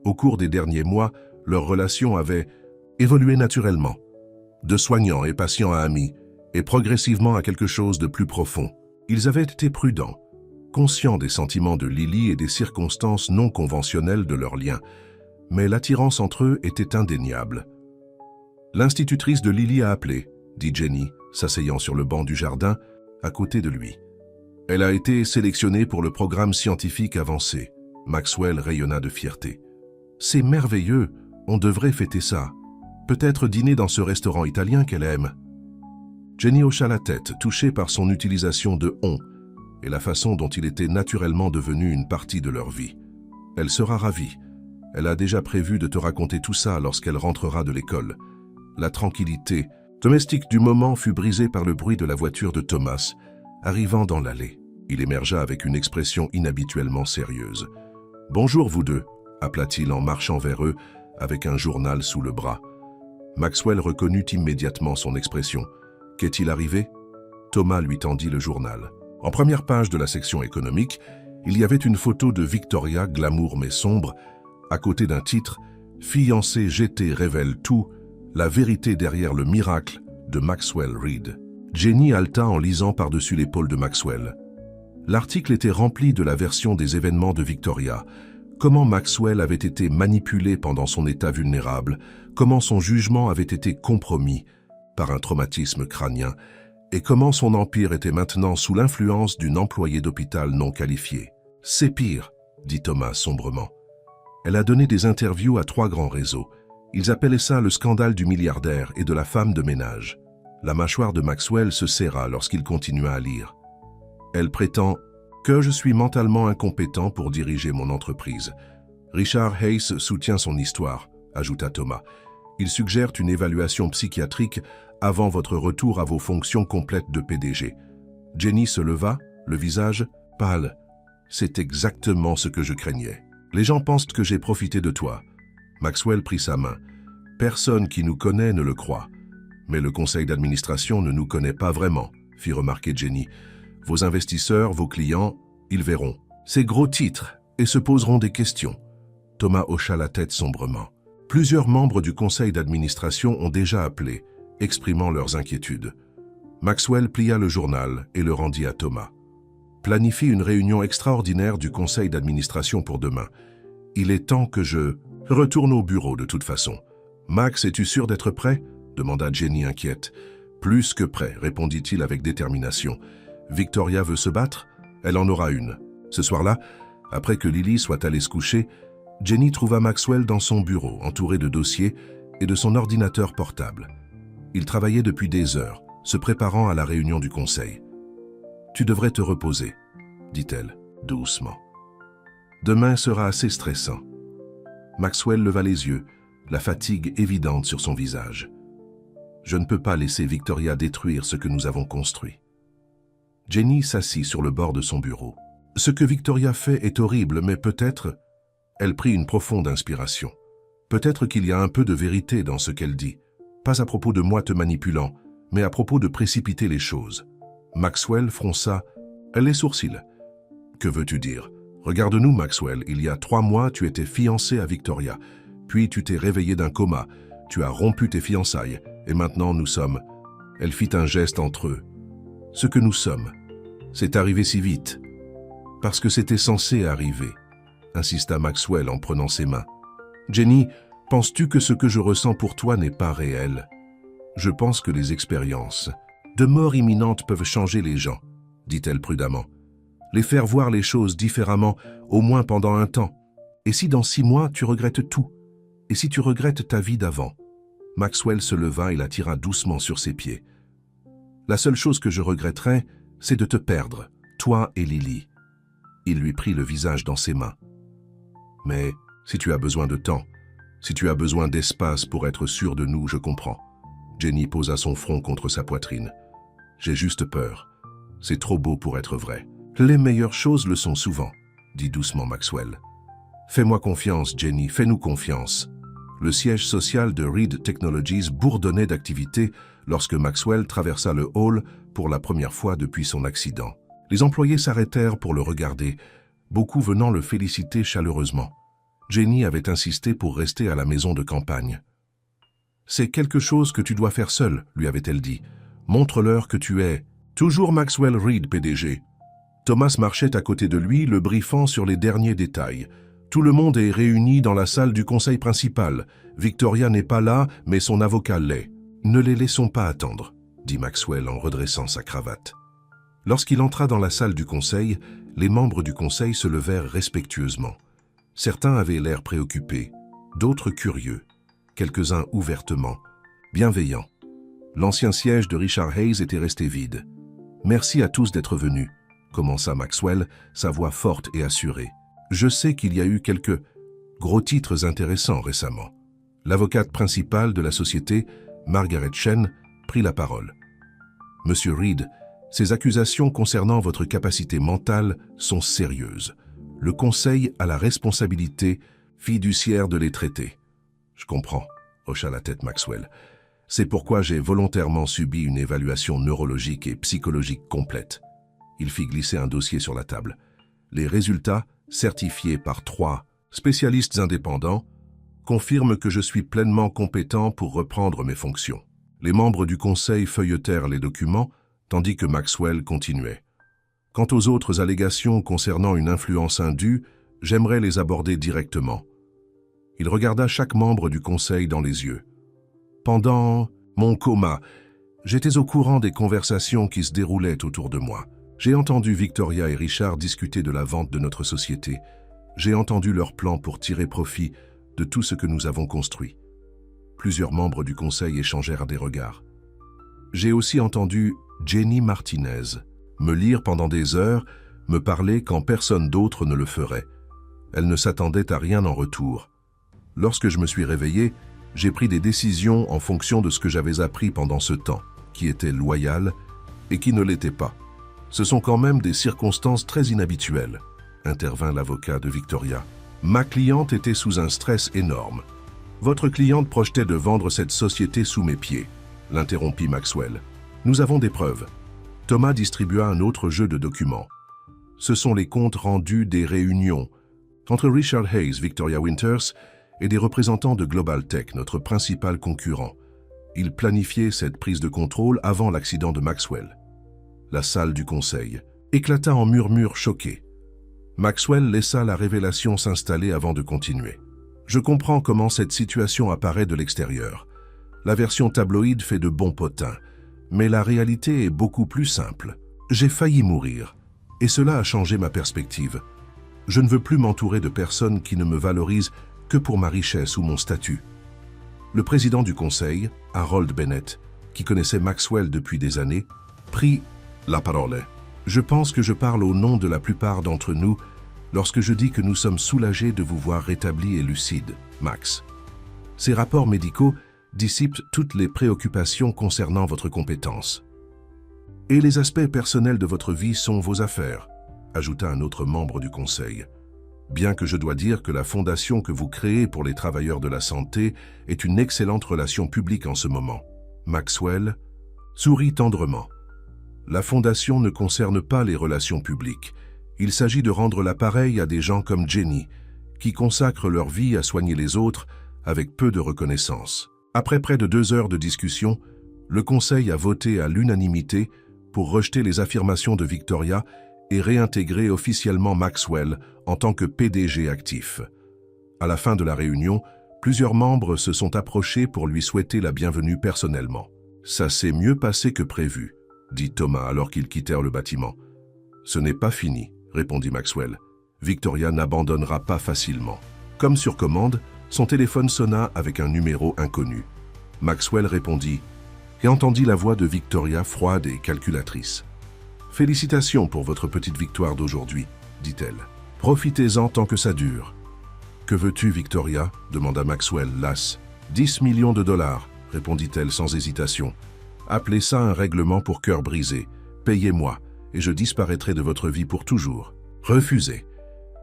Au cours des derniers mois, leur relation avait évolué naturellement, de soignant et patient à ami, et progressivement à quelque chose de plus profond. Ils avaient été prudents, conscients des sentiments de Lily et des circonstances non conventionnelles de leur lien, mais l'attirance entre eux était indéniable. « L'institutrice de Lily a appelé, » dit Jenny, s'asseyant sur le banc du jardin, à côté de lui. « Elle a été sélectionnée pour le programme scientifique avancé. » Maxwell rayonna de fierté. « C'est merveilleux, on devrait fêter ça. Peut-être dîner dans ce restaurant italien qu'elle aime. » Jenny hocha la tête, touchée par son utilisation de « on » et la façon dont il était naturellement devenu une partie de leur vie. Elle sera ravie. Elle a déjà prévu de te raconter tout ça lorsqu'elle rentrera de l'école. La tranquillité domestique du moment fut brisée par le bruit de la voiture de Thomas, arrivant dans l'allée. Il émergea avec une expression inhabituellement sérieuse. « Bonjour vous deux », appela-t-il en marchant vers eux avec un journal sous le bras. Maxwell reconnut immédiatement son expression. « Qu'est-il arrivé ?» Thomas lui tendit le journal. En première page de la section économique, il y avait une photo de Victoria, glamour mais sombre, à côté d'un titre « Fiancé GT révèle tout, la vérité derrière le miracle de Maxwell Reed ». Jenny haleta en lisant par-dessus l'épaule de Maxwell. L'article était rempli de la version des événements de Victoria, comment Maxwell avait été manipulé pendant son état vulnérable, comment son jugement avait été compromis par un traumatisme crânien, et comment son empire était maintenant sous l'influence d'une employée d'hôpital non qualifiée. « C'est pire », dit Thomas sombrement. Elle a donné des interviews à 3 grands réseaux. Ils appelaient ça le scandale du milliardaire et de la femme de ménage. La mâchoire de Maxwell se serra lorsqu'il continua à lire. Elle prétend que je suis mentalement incompétent pour diriger mon entreprise. Richard Hayes soutient son histoire, ajouta Thomas. Il suggère une évaluation psychiatrique avant votre retour à vos fonctions complètes de PDG. Jenny se leva, le visage pâle. C'est exactement ce que je craignais. Les gens pensent que j'ai profité de toi. Maxwell prit sa main. Personne qui nous connaît ne le croit. Mais le conseil d'administration ne nous connaît pas vraiment, fit remarquer Jenny. Vos investisseurs, vos clients, ils verront ces gros titres et se poseront des questions. Thomas hocha la tête sombrement. Plusieurs membres du conseil d'administration ont déjà appelé, exprimant leurs inquiétudes. Maxwell plia le journal et le rendit à Thomas. Planifie une réunion extraordinaire du conseil d'administration pour demain. Il est temps que je retourne au bureau de toute façon. Max, es-tu sûr d'être prêt? Demanda Jenny inquiète. Plus que prêt, répondit-il avec détermination. Victoria veut se battre? Elle en aura une. Ce soir-là, après que Lily soit allée se coucher, Jenny trouva Maxwell dans son bureau, entouré de dossiers et de son ordinateur portable. Il travaillait depuis des heures, se préparant à la réunion du conseil. « Tu devrais te reposer, » dit-elle, doucement. « Demain sera assez stressant. » Maxwell leva les yeux, la fatigue évidente sur son visage. « Je ne peux pas laisser Victoria détruire ce que nous avons construit. » Jenny s'assit sur le bord de son bureau. « Ce que Victoria fait est horrible, mais peut-être... » Elle prit une profonde inspiration. « Peut-être qu'il y a un peu de vérité dans ce qu'elle dit. Pas à propos de moi te manipulant, mais à propos de précipiter les choses. » Maxwell fronça les sourcils. « Que veux-tu dire? Regarde-nous, Maxwell. Il y a 3 mois, tu étais fiancé à Victoria. Puis tu t'es réveillé d'un coma. Tu as rompu tes fiançailles. Et maintenant, nous sommes... » Elle fit un geste entre eux. « Ce que nous sommes. C'est arrivé si vite. Parce que c'était censé arriver. » insista Maxwell en prenant ses mains. « Jenny, penses-tu que ce que je ressens pour toi n'est pas réel? Je pense que les expériences de mort imminente peuvent changer les gens, dit-elle prudemment. Les faire voir les choses différemment, au moins pendant un temps. Et si dans 6 mois, tu regrettes tout? Et si tu regrettes ta vie d'avant? » Maxwell se leva et la tira doucement sur ses pieds. « La seule chose que je regretterais, c'est de te perdre, toi et Lily. » Il lui prit le visage dans ses mains. « Mais si tu as besoin de temps, si tu as besoin d'espace pour être sûr de nous, je comprends. » Jenny posa son front contre sa poitrine. « J'ai juste peur. C'est trop beau pour être vrai. »« Les meilleures choses le sont souvent, » dit doucement Maxwell. « Fais-moi confiance, Jenny, fais-nous confiance. » Le siège social de Reed Technologies bourdonnait d'activité lorsque Maxwell traversa le hall pour la première fois depuis son accident. Les employés s'arrêtèrent pour le regarder, beaucoup venant le féliciter chaleureusement. Jenny avait insisté pour rester à la maison de campagne. « C'est quelque chose que tu dois faire seul, » lui avait-elle dit. « Montre-leur que tu es toujours Maxwell Reed, PDG. » Thomas marchait à côté de lui, le briefant sur les derniers détails. « Tout le monde est réuni dans la salle du conseil principal. Victoria n'est pas là, mais son avocat l'est. Ne les laissons pas attendre, » dit Maxwell en redressant sa cravate. Lorsqu'il entra dans la salle du conseil, les membres du conseil se levèrent respectueusement. Certains avaient l'air préoccupés, d'autres curieux, quelques-uns ouvertement, bienveillants. L'ancien siège de Richard Hayes était resté vide. « Merci à tous d'être venus, » commença Maxwell, sa voix forte et assurée. « Je sais qu'il y a eu quelques gros titres intéressants récemment. » L'avocate principale de la société, Margaret Chen, prit la parole. « Monsieur Reed, ces accusations concernant votre capacité mentale sont sérieuses. Le Conseil a la responsabilité fiduciaire de les traiter. »« Je comprends, » hocha la tête Maxwell. « C'est pourquoi j'ai volontairement subi une évaluation neurologique et psychologique complète. » Il fit glisser un dossier sur la table. Les résultats, certifiés par 3 spécialistes indépendants, confirment que je suis pleinement compétent pour reprendre mes fonctions. Les membres du Conseil feuilletèrent les documents, tandis que Maxwell continuait. Quant aux autres allégations concernant une influence indue, j'aimerais les aborder directement. Il regarda chaque membre du Conseil dans les yeux. Pendant mon coma, J'étais au courant des conversations qui se déroulaient autour de moi. J'ai entendu Victoria et Richard discuter de la vente de notre société. J'ai entendu leurs plans pour tirer profit de tout ce que nous avons construit. Plusieurs membres du conseil échangèrent des regards. J'ai aussi entendu Jenny Martinez me lire pendant des heures, me parler quand personne d'autre ne le ferait. Elle ne s'attendait à rien en retour. Lorsque je me suis réveillé, j'ai pris des décisions en fonction de ce que j'avais appris pendant ce temps, qui était loyal et qui ne l'était pas. Ce sont quand même des circonstances très inhabituelles, intervint l'avocat de Victoria. Ma cliente était sous un stress énorme. Votre cliente projetait de vendre cette société sous mes pieds, l'interrompit Maxwell. Nous avons des preuves. Thomas distribua un autre jeu de documents. Ce sont les comptes rendus des réunions entre Richard Hayes, Victoria Winters et des représentants de Global Tech, notre principal concurrent. Ils planifiaient cette prise de contrôle avant l'accident de Maxwell. La salle du conseil éclata en murmures choqués. Maxwell laissa la révélation s'installer avant de continuer. Je comprends comment cette situation apparaît de l'extérieur. La version tabloïde fait de bons potins, mais la réalité est beaucoup plus simple. J'ai failli mourir, et cela a changé ma perspective. Je ne veux plus m'entourer de personnes qui ne me valorisent que pour ma richesse ou mon statut. Le président du conseil, Harold Bennett, qui connaissait Maxwell depuis des années, prit la parole. Je pense que je parle au nom de la plupart d'entre nous lorsque je dis que nous sommes soulagés de vous voir rétabli et lucide, Max. Ces rapports médicaux dissipent toutes les préoccupations concernant votre compétence. Et les aspects personnels de votre vie sont vos affaires, ajouta un autre membre du conseil. Bien que je dois dire que la fondation que vous créez pour les travailleurs de la santé est une excellente relation publique en ce moment. Maxwell sourit tendrement. La fondation ne concerne pas les relations publiques. Il s'agit de rendre l'appareil à des gens comme Jenny, qui consacrent leur vie à soigner les autres avec peu de reconnaissance. Après près de 2 heures de discussion, le conseil a voté à l'unanimité pour rejeter les affirmations de Victoria et réintégrer officiellement Maxwell en tant que PDG actif. À la fin de la réunion, plusieurs membres se sont approchés pour lui souhaiter la bienvenue personnellement. « Ça s'est mieux passé que prévu », dit Thomas alors qu'ils quittèrent le bâtiment. « Ce n'est pas fini », répondit Maxwell. « Victoria n'abandonnera pas facilement. » Comme sur commande, son téléphone sonna avec un numéro inconnu. Maxwell répondit et entendit la voix de Victoria froide et calculatrice. « Félicitations pour votre petite victoire d'aujourd'hui, » dit-elle. « Profitez-en tant que ça dure. »« Que veux-tu, Victoria » demanda Maxwell, las. « 10 millions de dollars, » répondit-elle sans hésitation. « Appelez ça un règlement pour cœur brisé. Payez-moi, et je disparaîtrai de votre vie pour toujours. Refusez.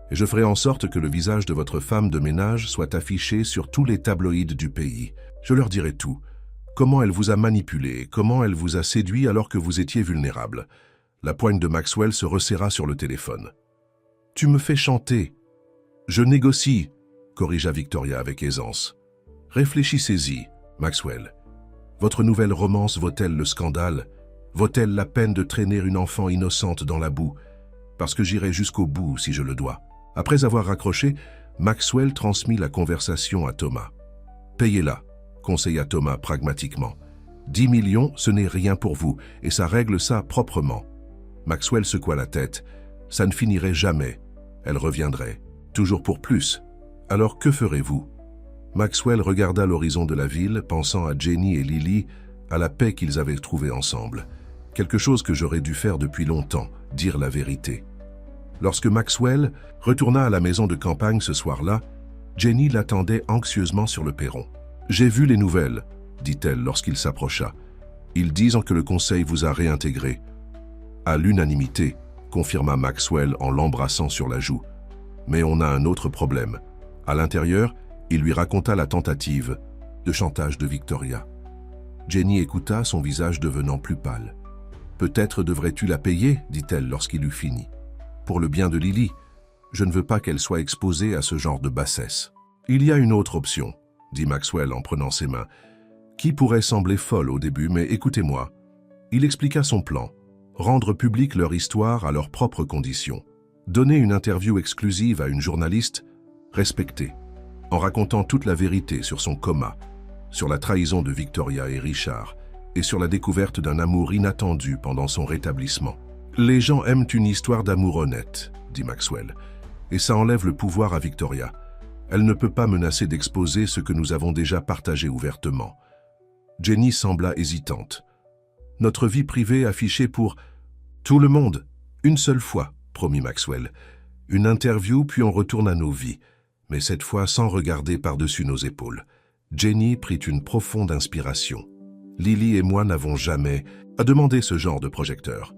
Et je ferai en sorte que le visage de votre femme de ménage soit affiché sur tous les tabloïds du pays. Je leur dirai tout. Comment elle vous a manipulé, comment elle vous a séduit alors que vous étiez vulnérable. » La poigne de Maxwell se resserra sur le téléphone. « Tu me fais chanter. »« Je négocie, » corrigea Victoria avec aisance. « Réfléchissez-y, Maxwell. Votre nouvelle romance vaut-elle le scandale? Vaut-elle la peine de traîner une enfant innocente dans la boue? Parce que j'irai jusqu'au bout si je le dois. » Après avoir raccroché, Maxwell transmit la conversation à Thomas. « Payez-la, » conseilla Thomas pragmatiquement. « 10 millions, ce n'est rien pour vous, et ça règle ça proprement. » Maxwell secoua la tête. Ça ne finirait jamais. Elle reviendrait. Toujours pour plus. Alors que ferez-vous? Maxwell regarda l'horizon de la ville, pensant à Jenny et Lily, à la paix qu'ils avaient trouvée ensemble. Quelque chose que j'aurais dû faire depuis longtemps, dire la vérité. Lorsque Maxwell retourna à la maison de campagne ce soir-là, Jenny l'attendait anxieusement sur le perron. « J'ai vu les nouvelles, » dit-elle lorsqu'il s'approcha. « Ils disent que le conseil vous a réintégré. » À l'unanimité, confirma Maxwell en l'embrassant sur la joue. Mais on a un autre problème. À l'intérieur, il lui raconta la tentative de chantage de Victoria. Jenny écouta, son visage devenant plus pâle. « Peut-être devrais-tu la payer, dit-elle lorsqu'il eut fini. Pour le bien de Lily, je ne veux pas qu'elle soit exposée à ce genre de bassesse. Il y a une autre option, dit Maxwell en prenant ses mains, qui pourrait sembler folle au début, mais écoutez-moi. Il expliqua son plan. Rendre publique leur histoire à leurs propres conditions. Donner une interview exclusive à une journaliste respectée, en racontant toute la vérité sur son coma, sur la trahison de Victoria et Richard, et sur la découverte d'un amour inattendu pendant son rétablissement. « Les gens aiment une histoire d'amour honnête, » dit Maxwell, « et ça enlève le pouvoir à Victoria. Elle ne peut pas menacer d'exposer ce que nous avons déjà partagé ouvertement. » Jenny sembla hésitante. « Notre vie privée affichée pour tout le monde, une seule fois, » promit Maxwell. « Une interview, puis on retourne à nos vies, mais cette fois sans regarder par-dessus nos épaules. » Jenny prit une profonde inspiration. « Lily et moi n'avons jamais à demander ce genre de projecteur. »«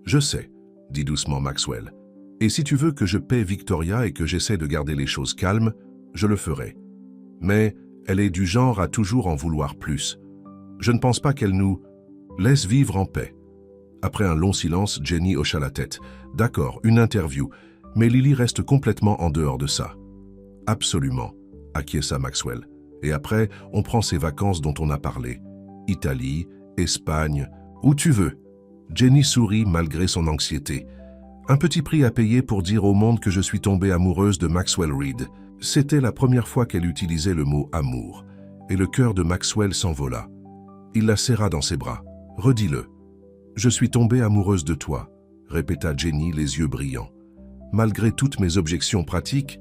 Je sais, » dit doucement Maxwell. « Et si tu veux que je paie Victoria et que j'essaie de garder les choses calmes, je le ferai. Mais elle est du genre à toujours en vouloir plus. Je ne pense pas qu'elle nous laisse vivre en paix. » Après un long silence, Jenny hocha la tête. « D'accord, une interview, mais Lily reste complètement en dehors de ça. »« Absolument, » acquiesça Maxwell. « Et après, on prend ces vacances dont on a parlé. Italie, Espagne, où tu veux. » Jenny sourit malgré son anxiété. « Un petit prix à payer pour dire au monde que je suis tombée amoureuse de Maxwell Reed. » C'était la première fois qu'elle utilisait le mot « amour », et le cœur de Maxwell s'envola. Il la serra dans ses bras. « Redis-le. »« Je suis tombée amoureuse de toi », répéta Jenny, les yeux brillants. « Malgré toutes mes objections pratiques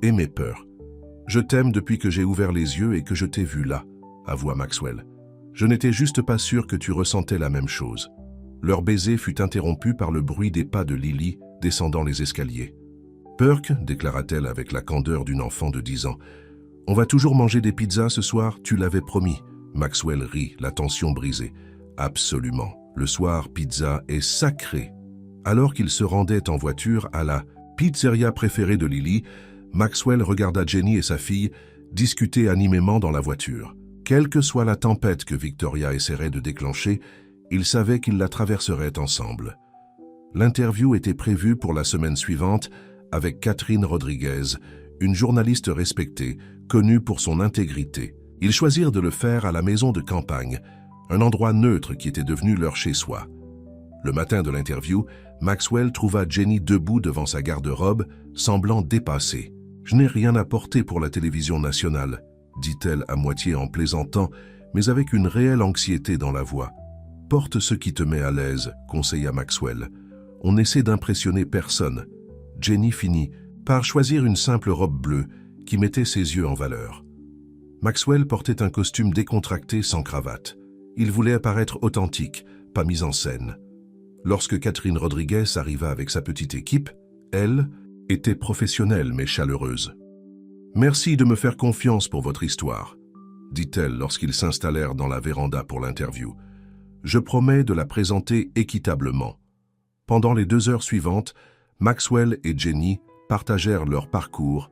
et mes peurs. Je t'aime depuis que j'ai ouvert les yeux et que je t'ai vu là, » avoua Maxwell. « Je n'étais juste pas sûr que tu ressentais la même chose. » Leur baiser fut interrompu par le bruit des pas de Lily descendant les escaliers. « Perk, » déclara-t-elle avec la candeur d'une enfant de 10 ans, « on va toujours manger des pizzas ce soir, tu l'avais promis. » Maxwell rit, la tension brisée. « Absolument. Le soir, pizza est sacré. » Alors qu'ils se rendaient en voiture à la pizzeria préférée de Lily, Maxwell regarda Jenny et sa fille discuter animément dans la voiture. Quelle que soit la tempête que Victoria essaierait de déclencher, ils savaient qu'ils la traverseraient ensemble. L'interview était prévue pour la semaine suivante avec Catherine Rodriguez, une journaliste respectée, connue pour son intégrité. Ils choisirent de le faire à la maison de campagne, un endroit neutre qui était devenu leur chez-soi. Le matin de l'interview, Maxwell trouva Jenny debout devant sa garde-robe, semblant dépassée. « Je n'ai rien apporté pour la télévision nationale », dit-elle à moitié en plaisantant, mais avec une réelle anxiété dans la voix. « Porte ce qui te met à l'aise », conseilla Maxwell. « On essaie d'impressionner personne. » Jenny finit par choisir une simple robe bleue qui mettait ses yeux en valeur. Maxwell portait un costume décontracté sans cravate. Il voulait apparaître authentique, pas mis en scène. Lorsque Catherine Rodriguez arriva avec sa petite équipe, elle était professionnelle mais chaleureuse. « Merci de me faire confiance pour votre histoire », dit-elle lorsqu'ils s'installèrent dans la véranda pour l'interview. « Je promets de la présenter équitablement. » Pendant les 2 heures suivantes, Maxwell et Jenny partagèrent leur parcours,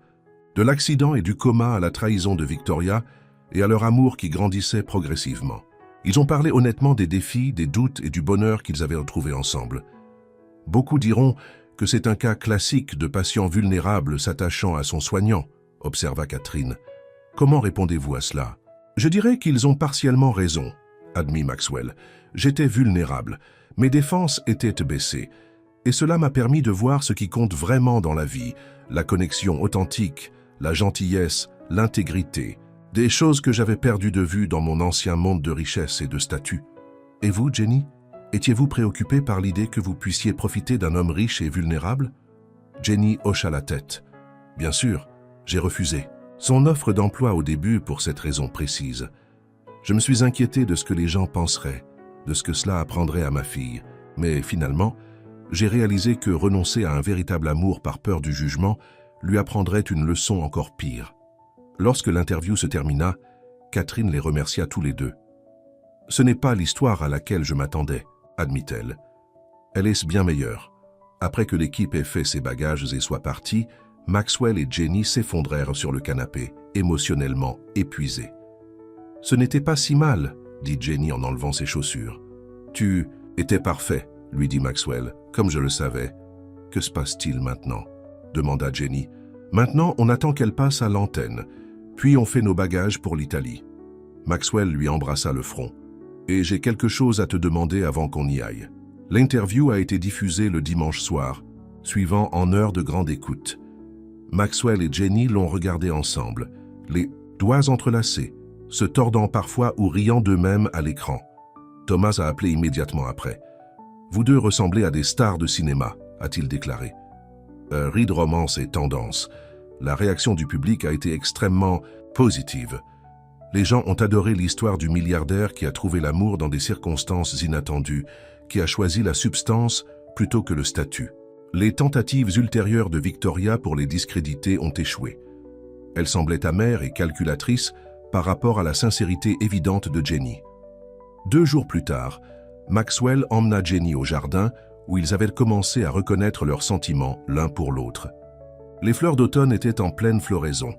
de l'accident et du coma à la trahison de Victoria et à leur amour qui grandissait progressivement. Ils ont parlé honnêtement des défis, des doutes et du bonheur qu'ils avaient retrouvés ensemble. Beaucoup diront que c'est un cas classique de patient vulnérable s'attachant à son soignant, observa Catherine. Comment répondez-vous à cela? Je dirais qu'ils ont partiellement raison, admit Maxwell. J'étais vulnérable, mes défenses étaient baissées, et cela m'a permis de voir ce qui compte vraiment dans la vie, la connexion authentique, la gentillesse, l'intégrité, des choses que j'avais perdues de vue dans mon ancien monde de richesse et de statut. Et vous, Jenny? Étiez-vous préoccupée par l'idée que vous puissiez profiter d'un homme riche et vulnérable? Jenny hocha la tête. Bien sûr, j'ai refusé. Son offre d'emploi au début pour cette raison précise. Je me suis inquiété de ce que les gens penseraient, de ce que cela apprendrait à ma fille. Mais finalement, j'ai réalisé que renoncer à un véritable amour par peur du jugement lui apprendrait une leçon encore pire. Lorsque l'interview se termina, Catherine les remercia tous les deux. « Ce n'est pas l'histoire à laquelle je m'attendais, » admit-elle. « Elle est bien meilleure. » Après que l'équipe ait fait ses bagages et soit partie, Maxwell et Jenny s'effondrèrent sur le canapé, émotionnellement épuisés. « Ce n'était pas si mal, » dit Jenny en enlevant ses chaussures. « Tu étais parfait, » lui dit Maxwell, « comme je le savais. »« Que se passe-t-il maintenant ?» demanda Jenny. « Maintenant, on attend qu'elle passe à l'antenne, puis on fait nos bagages pour l'Italie. » Maxwell lui embrassa le front. « Et j'ai quelque chose à te demander avant qu'on y aille. » L'interview a été diffusée le dimanche soir, suivant en heure de grande écoute. Maxwell et Jenny l'ont regardé ensemble, les doigts entrelacés, se tordant parfois ou riant d'eux-mêmes à l'écran. Thomas a appelé immédiatement après. « Vous deux ressemblez à des stars de cinéma », a-t-il déclaré. Reed romance et tendance. La réaction du public a été extrêmement positive. Les gens ont adoré l'histoire du milliardaire qui a trouvé l'amour dans des circonstances inattendues, qui a choisi la substance plutôt que le statut. Les tentatives ultérieures de Victoria pour les discréditer ont échoué. Elle semblait amère et calculatrice par rapport à la sincérité évidente de Jenny. 2 jours plus tard, Maxwell emmena Jenny au jardin où ils avaient commencé à reconnaître leurs sentiments l'un pour l'autre. Les fleurs d'automne étaient en pleine floraison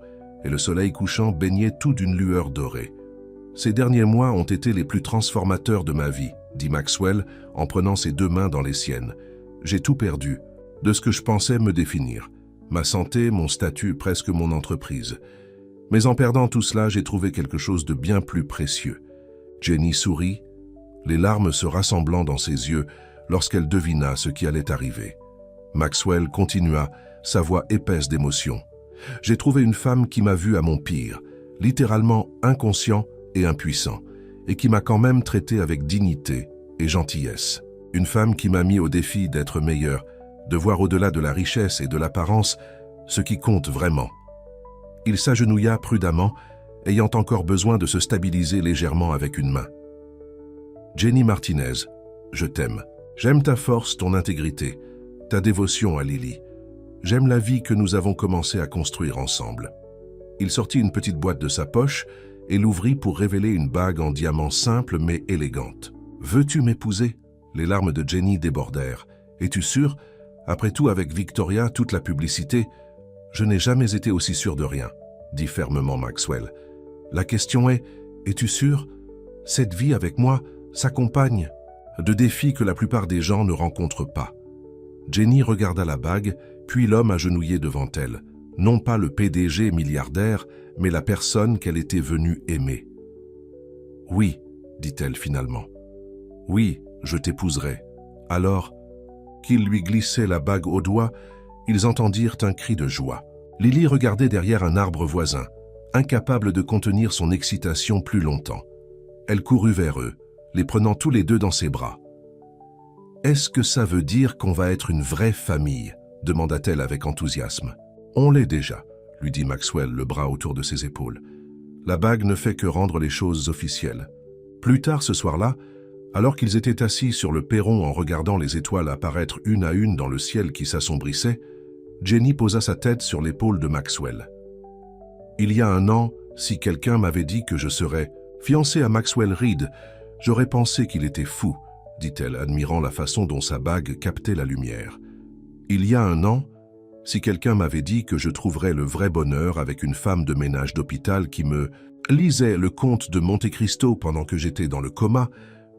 et le soleil couchant baignait tout d'une lueur dorée. « Ces derniers mois ont été les plus transformateurs de ma vie », dit Maxwell en prenant ses 2 mains dans les siennes. « J'ai tout perdu, de ce que je pensais me définir. Ma santé, mon statut, presque mon entreprise. Mais en perdant tout cela, j'ai trouvé quelque chose de bien plus précieux. » Jenny sourit, les larmes se rassemblant dans ses yeux lorsqu'elle devina ce qui allait arriver. Maxwell continua, sa voix épaisse d'émotion. « J'ai trouvé une femme qui m'a vu à mon pire, littéralement inconscient et impuissant, et qui m'a quand même traité avec dignité et gentillesse. Une femme qui m'a mis au défi d'être meilleur, de voir au-delà de la richesse et de l'apparence ce qui compte vraiment. » Il s'agenouilla prudemment, ayant encore besoin de se stabiliser légèrement avec une main. « Jenny Martinez, je t'aime. J'aime ta force, ton intégrité, ta dévotion à Lily. J'aime la vie que nous avons commencé à construire ensemble. » Il sortit une petite boîte de sa poche et l'ouvrit pour révéler une bague en diamant simple mais élégante. « Veux-tu m'épouser ?» Les larmes de Jenny débordèrent. « Es-tu sûr? Après tout, avec Victoria, toute la publicité, je n'ai jamais été aussi sûr de rien, » dit fermement Maxwell. « La question est, es-tu sûr? Cette vie avec moi s'accompagne de défis que la plupart des gens ne rencontrent pas. » Jenny regarda la bague, puis l'homme agenouillé devant elle. Non pas le PDG milliardaire, mais la personne qu'elle était venue aimer. « Oui, dit-elle finalement. « Oui, je t'épouserai. » Alors, qu'il lui glissait la bague au doigt, ils entendirent un cri de joie. Lily regardait derrière un arbre voisin, incapable de contenir son excitation plus longtemps. Elle courut vers eux, les prenant tous les deux dans ses bras. « Est-ce que ça veut dire qu'on va être une vraie famille ?» demanda-t-elle avec enthousiasme. « On l'est déjà », lui dit Maxwell, le bras autour de ses épaules. La bague ne fait que rendre les choses officielles. Plus tard ce soir-là, alors qu'ils étaient assis sur le perron en regardant les étoiles apparaître une à une dans le ciel qui s'assombrissait, Jenny posa sa tête sur l'épaule de Maxwell. « Il y a 1 an, si quelqu'un m'avait dit que je serais fiancée à Maxwell Reed, j'aurais pensé qu'il était fou, » dit-elle, admirant la façon dont sa bague captait la lumière. « Il y a 1 an, si quelqu'un m'avait dit que je trouverais le vrai bonheur avec une femme de ménage d'hôpital qui me lisait le conte de Monte Cristo pendant que j'étais dans le coma,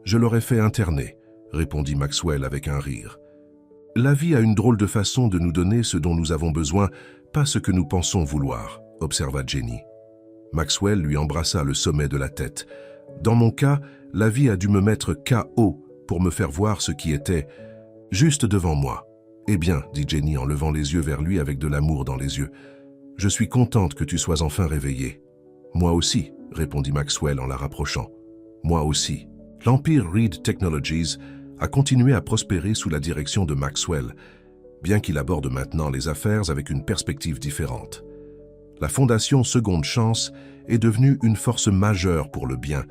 je l'aurais fait interner, » répondit Maxwell avec un rire. « La vie a une drôle de façon de nous donner ce dont nous avons besoin, pas ce que nous pensons vouloir, » observa Jenny. Maxwell lui embrassa le sommet de la tête. « Dans mon cas, la vie a dû me mettre KO pour me faire voir ce qui était juste devant moi. »« Eh bien, » dit Jenny en levant les yeux vers lui avec de l'amour dans les yeux, « je suis contente que tu sois enfin réveillée. »« Moi aussi, » répondit Maxwell en la rapprochant. « Moi aussi. » L'empire Reed Technologies a continué à prospérer sous la direction de Maxwell, bien qu'il aborde maintenant les affaires avec une perspective différente. La fondation Seconde Chance est devenue une force majeure pour le bien,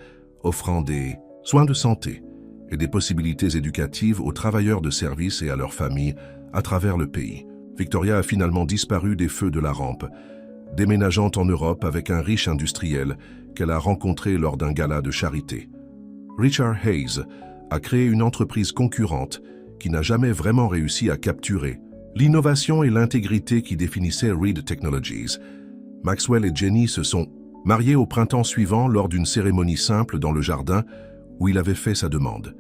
offrant des soins de santé et des possibilités éducatives aux travailleurs de service et à leurs familles à travers le pays. Victoria a finalement disparu des feux de la rampe, déménageant en Europe avec un riche industriel qu'elle a rencontré lors d'un gala de charité. Richard Hayes a créé une entreprise concurrente qui n'a jamais vraiment réussi à capturer l'innovation et l'intégrité qui définissaient Reed Technologies. Maxwell et Jenny se sont mariés au printemps suivant lors d'une cérémonie simple dans le jardin où il avait fait sa demande.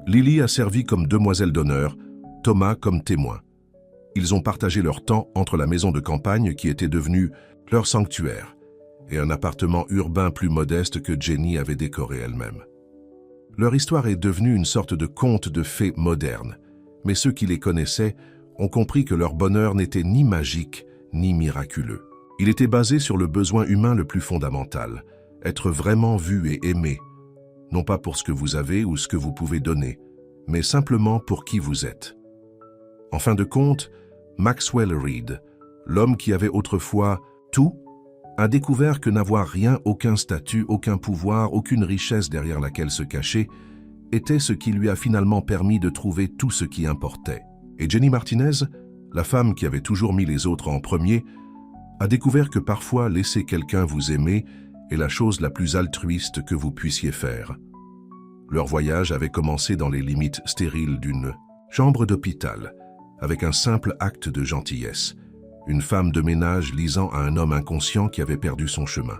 Lily a servi comme demoiselle d'honneur, Thomas comme témoin. Ils ont partagé leur temps entre la maison de campagne qui était devenue leur sanctuaire et un appartement urbain plus modeste que Jenny avait décoré elle-même. Leur histoire est devenue une sorte de conte de fées moderne, mais ceux qui les connaissaient ont compris que leur bonheur n'était ni magique ni miraculeux. Il était basé sur le besoin humain le plus fondamental, être vraiment vu et aimé, non pas pour ce que vous avez ou ce que vous pouvez donner, mais simplement pour qui vous êtes. En fin de compte, Maxwell Reed, l'homme qui avait autrefois tout, a découvert que n'avoir rien, aucun statut, aucun pouvoir, aucune richesse derrière laquelle se cacher, était ce qui lui a finalement permis de trouver tout ce qui importait. Et Jenny Martinez, la femme qui avait toujours mis les autres en premier, a découvert que parfois laisser quelqu'un vous aimer est la chose la plus altruiste que vous puissiez faire. Leur voyage avait commencé dans les limites stériles d'une chambre d'hôpital, avec un simple acte de gentillesse, une femme de ménage lisant à un homme inconscient qui avait perdu son chemin.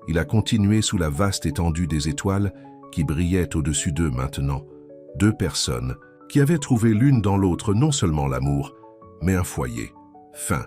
Il a continué sous la vaste étendue des étoiles qui brillaient au-dessus d'eux maintenant, deux personnes qui avaient trouvé l'une dans l'autre non seulement l'amour, mais un foyer. Fin.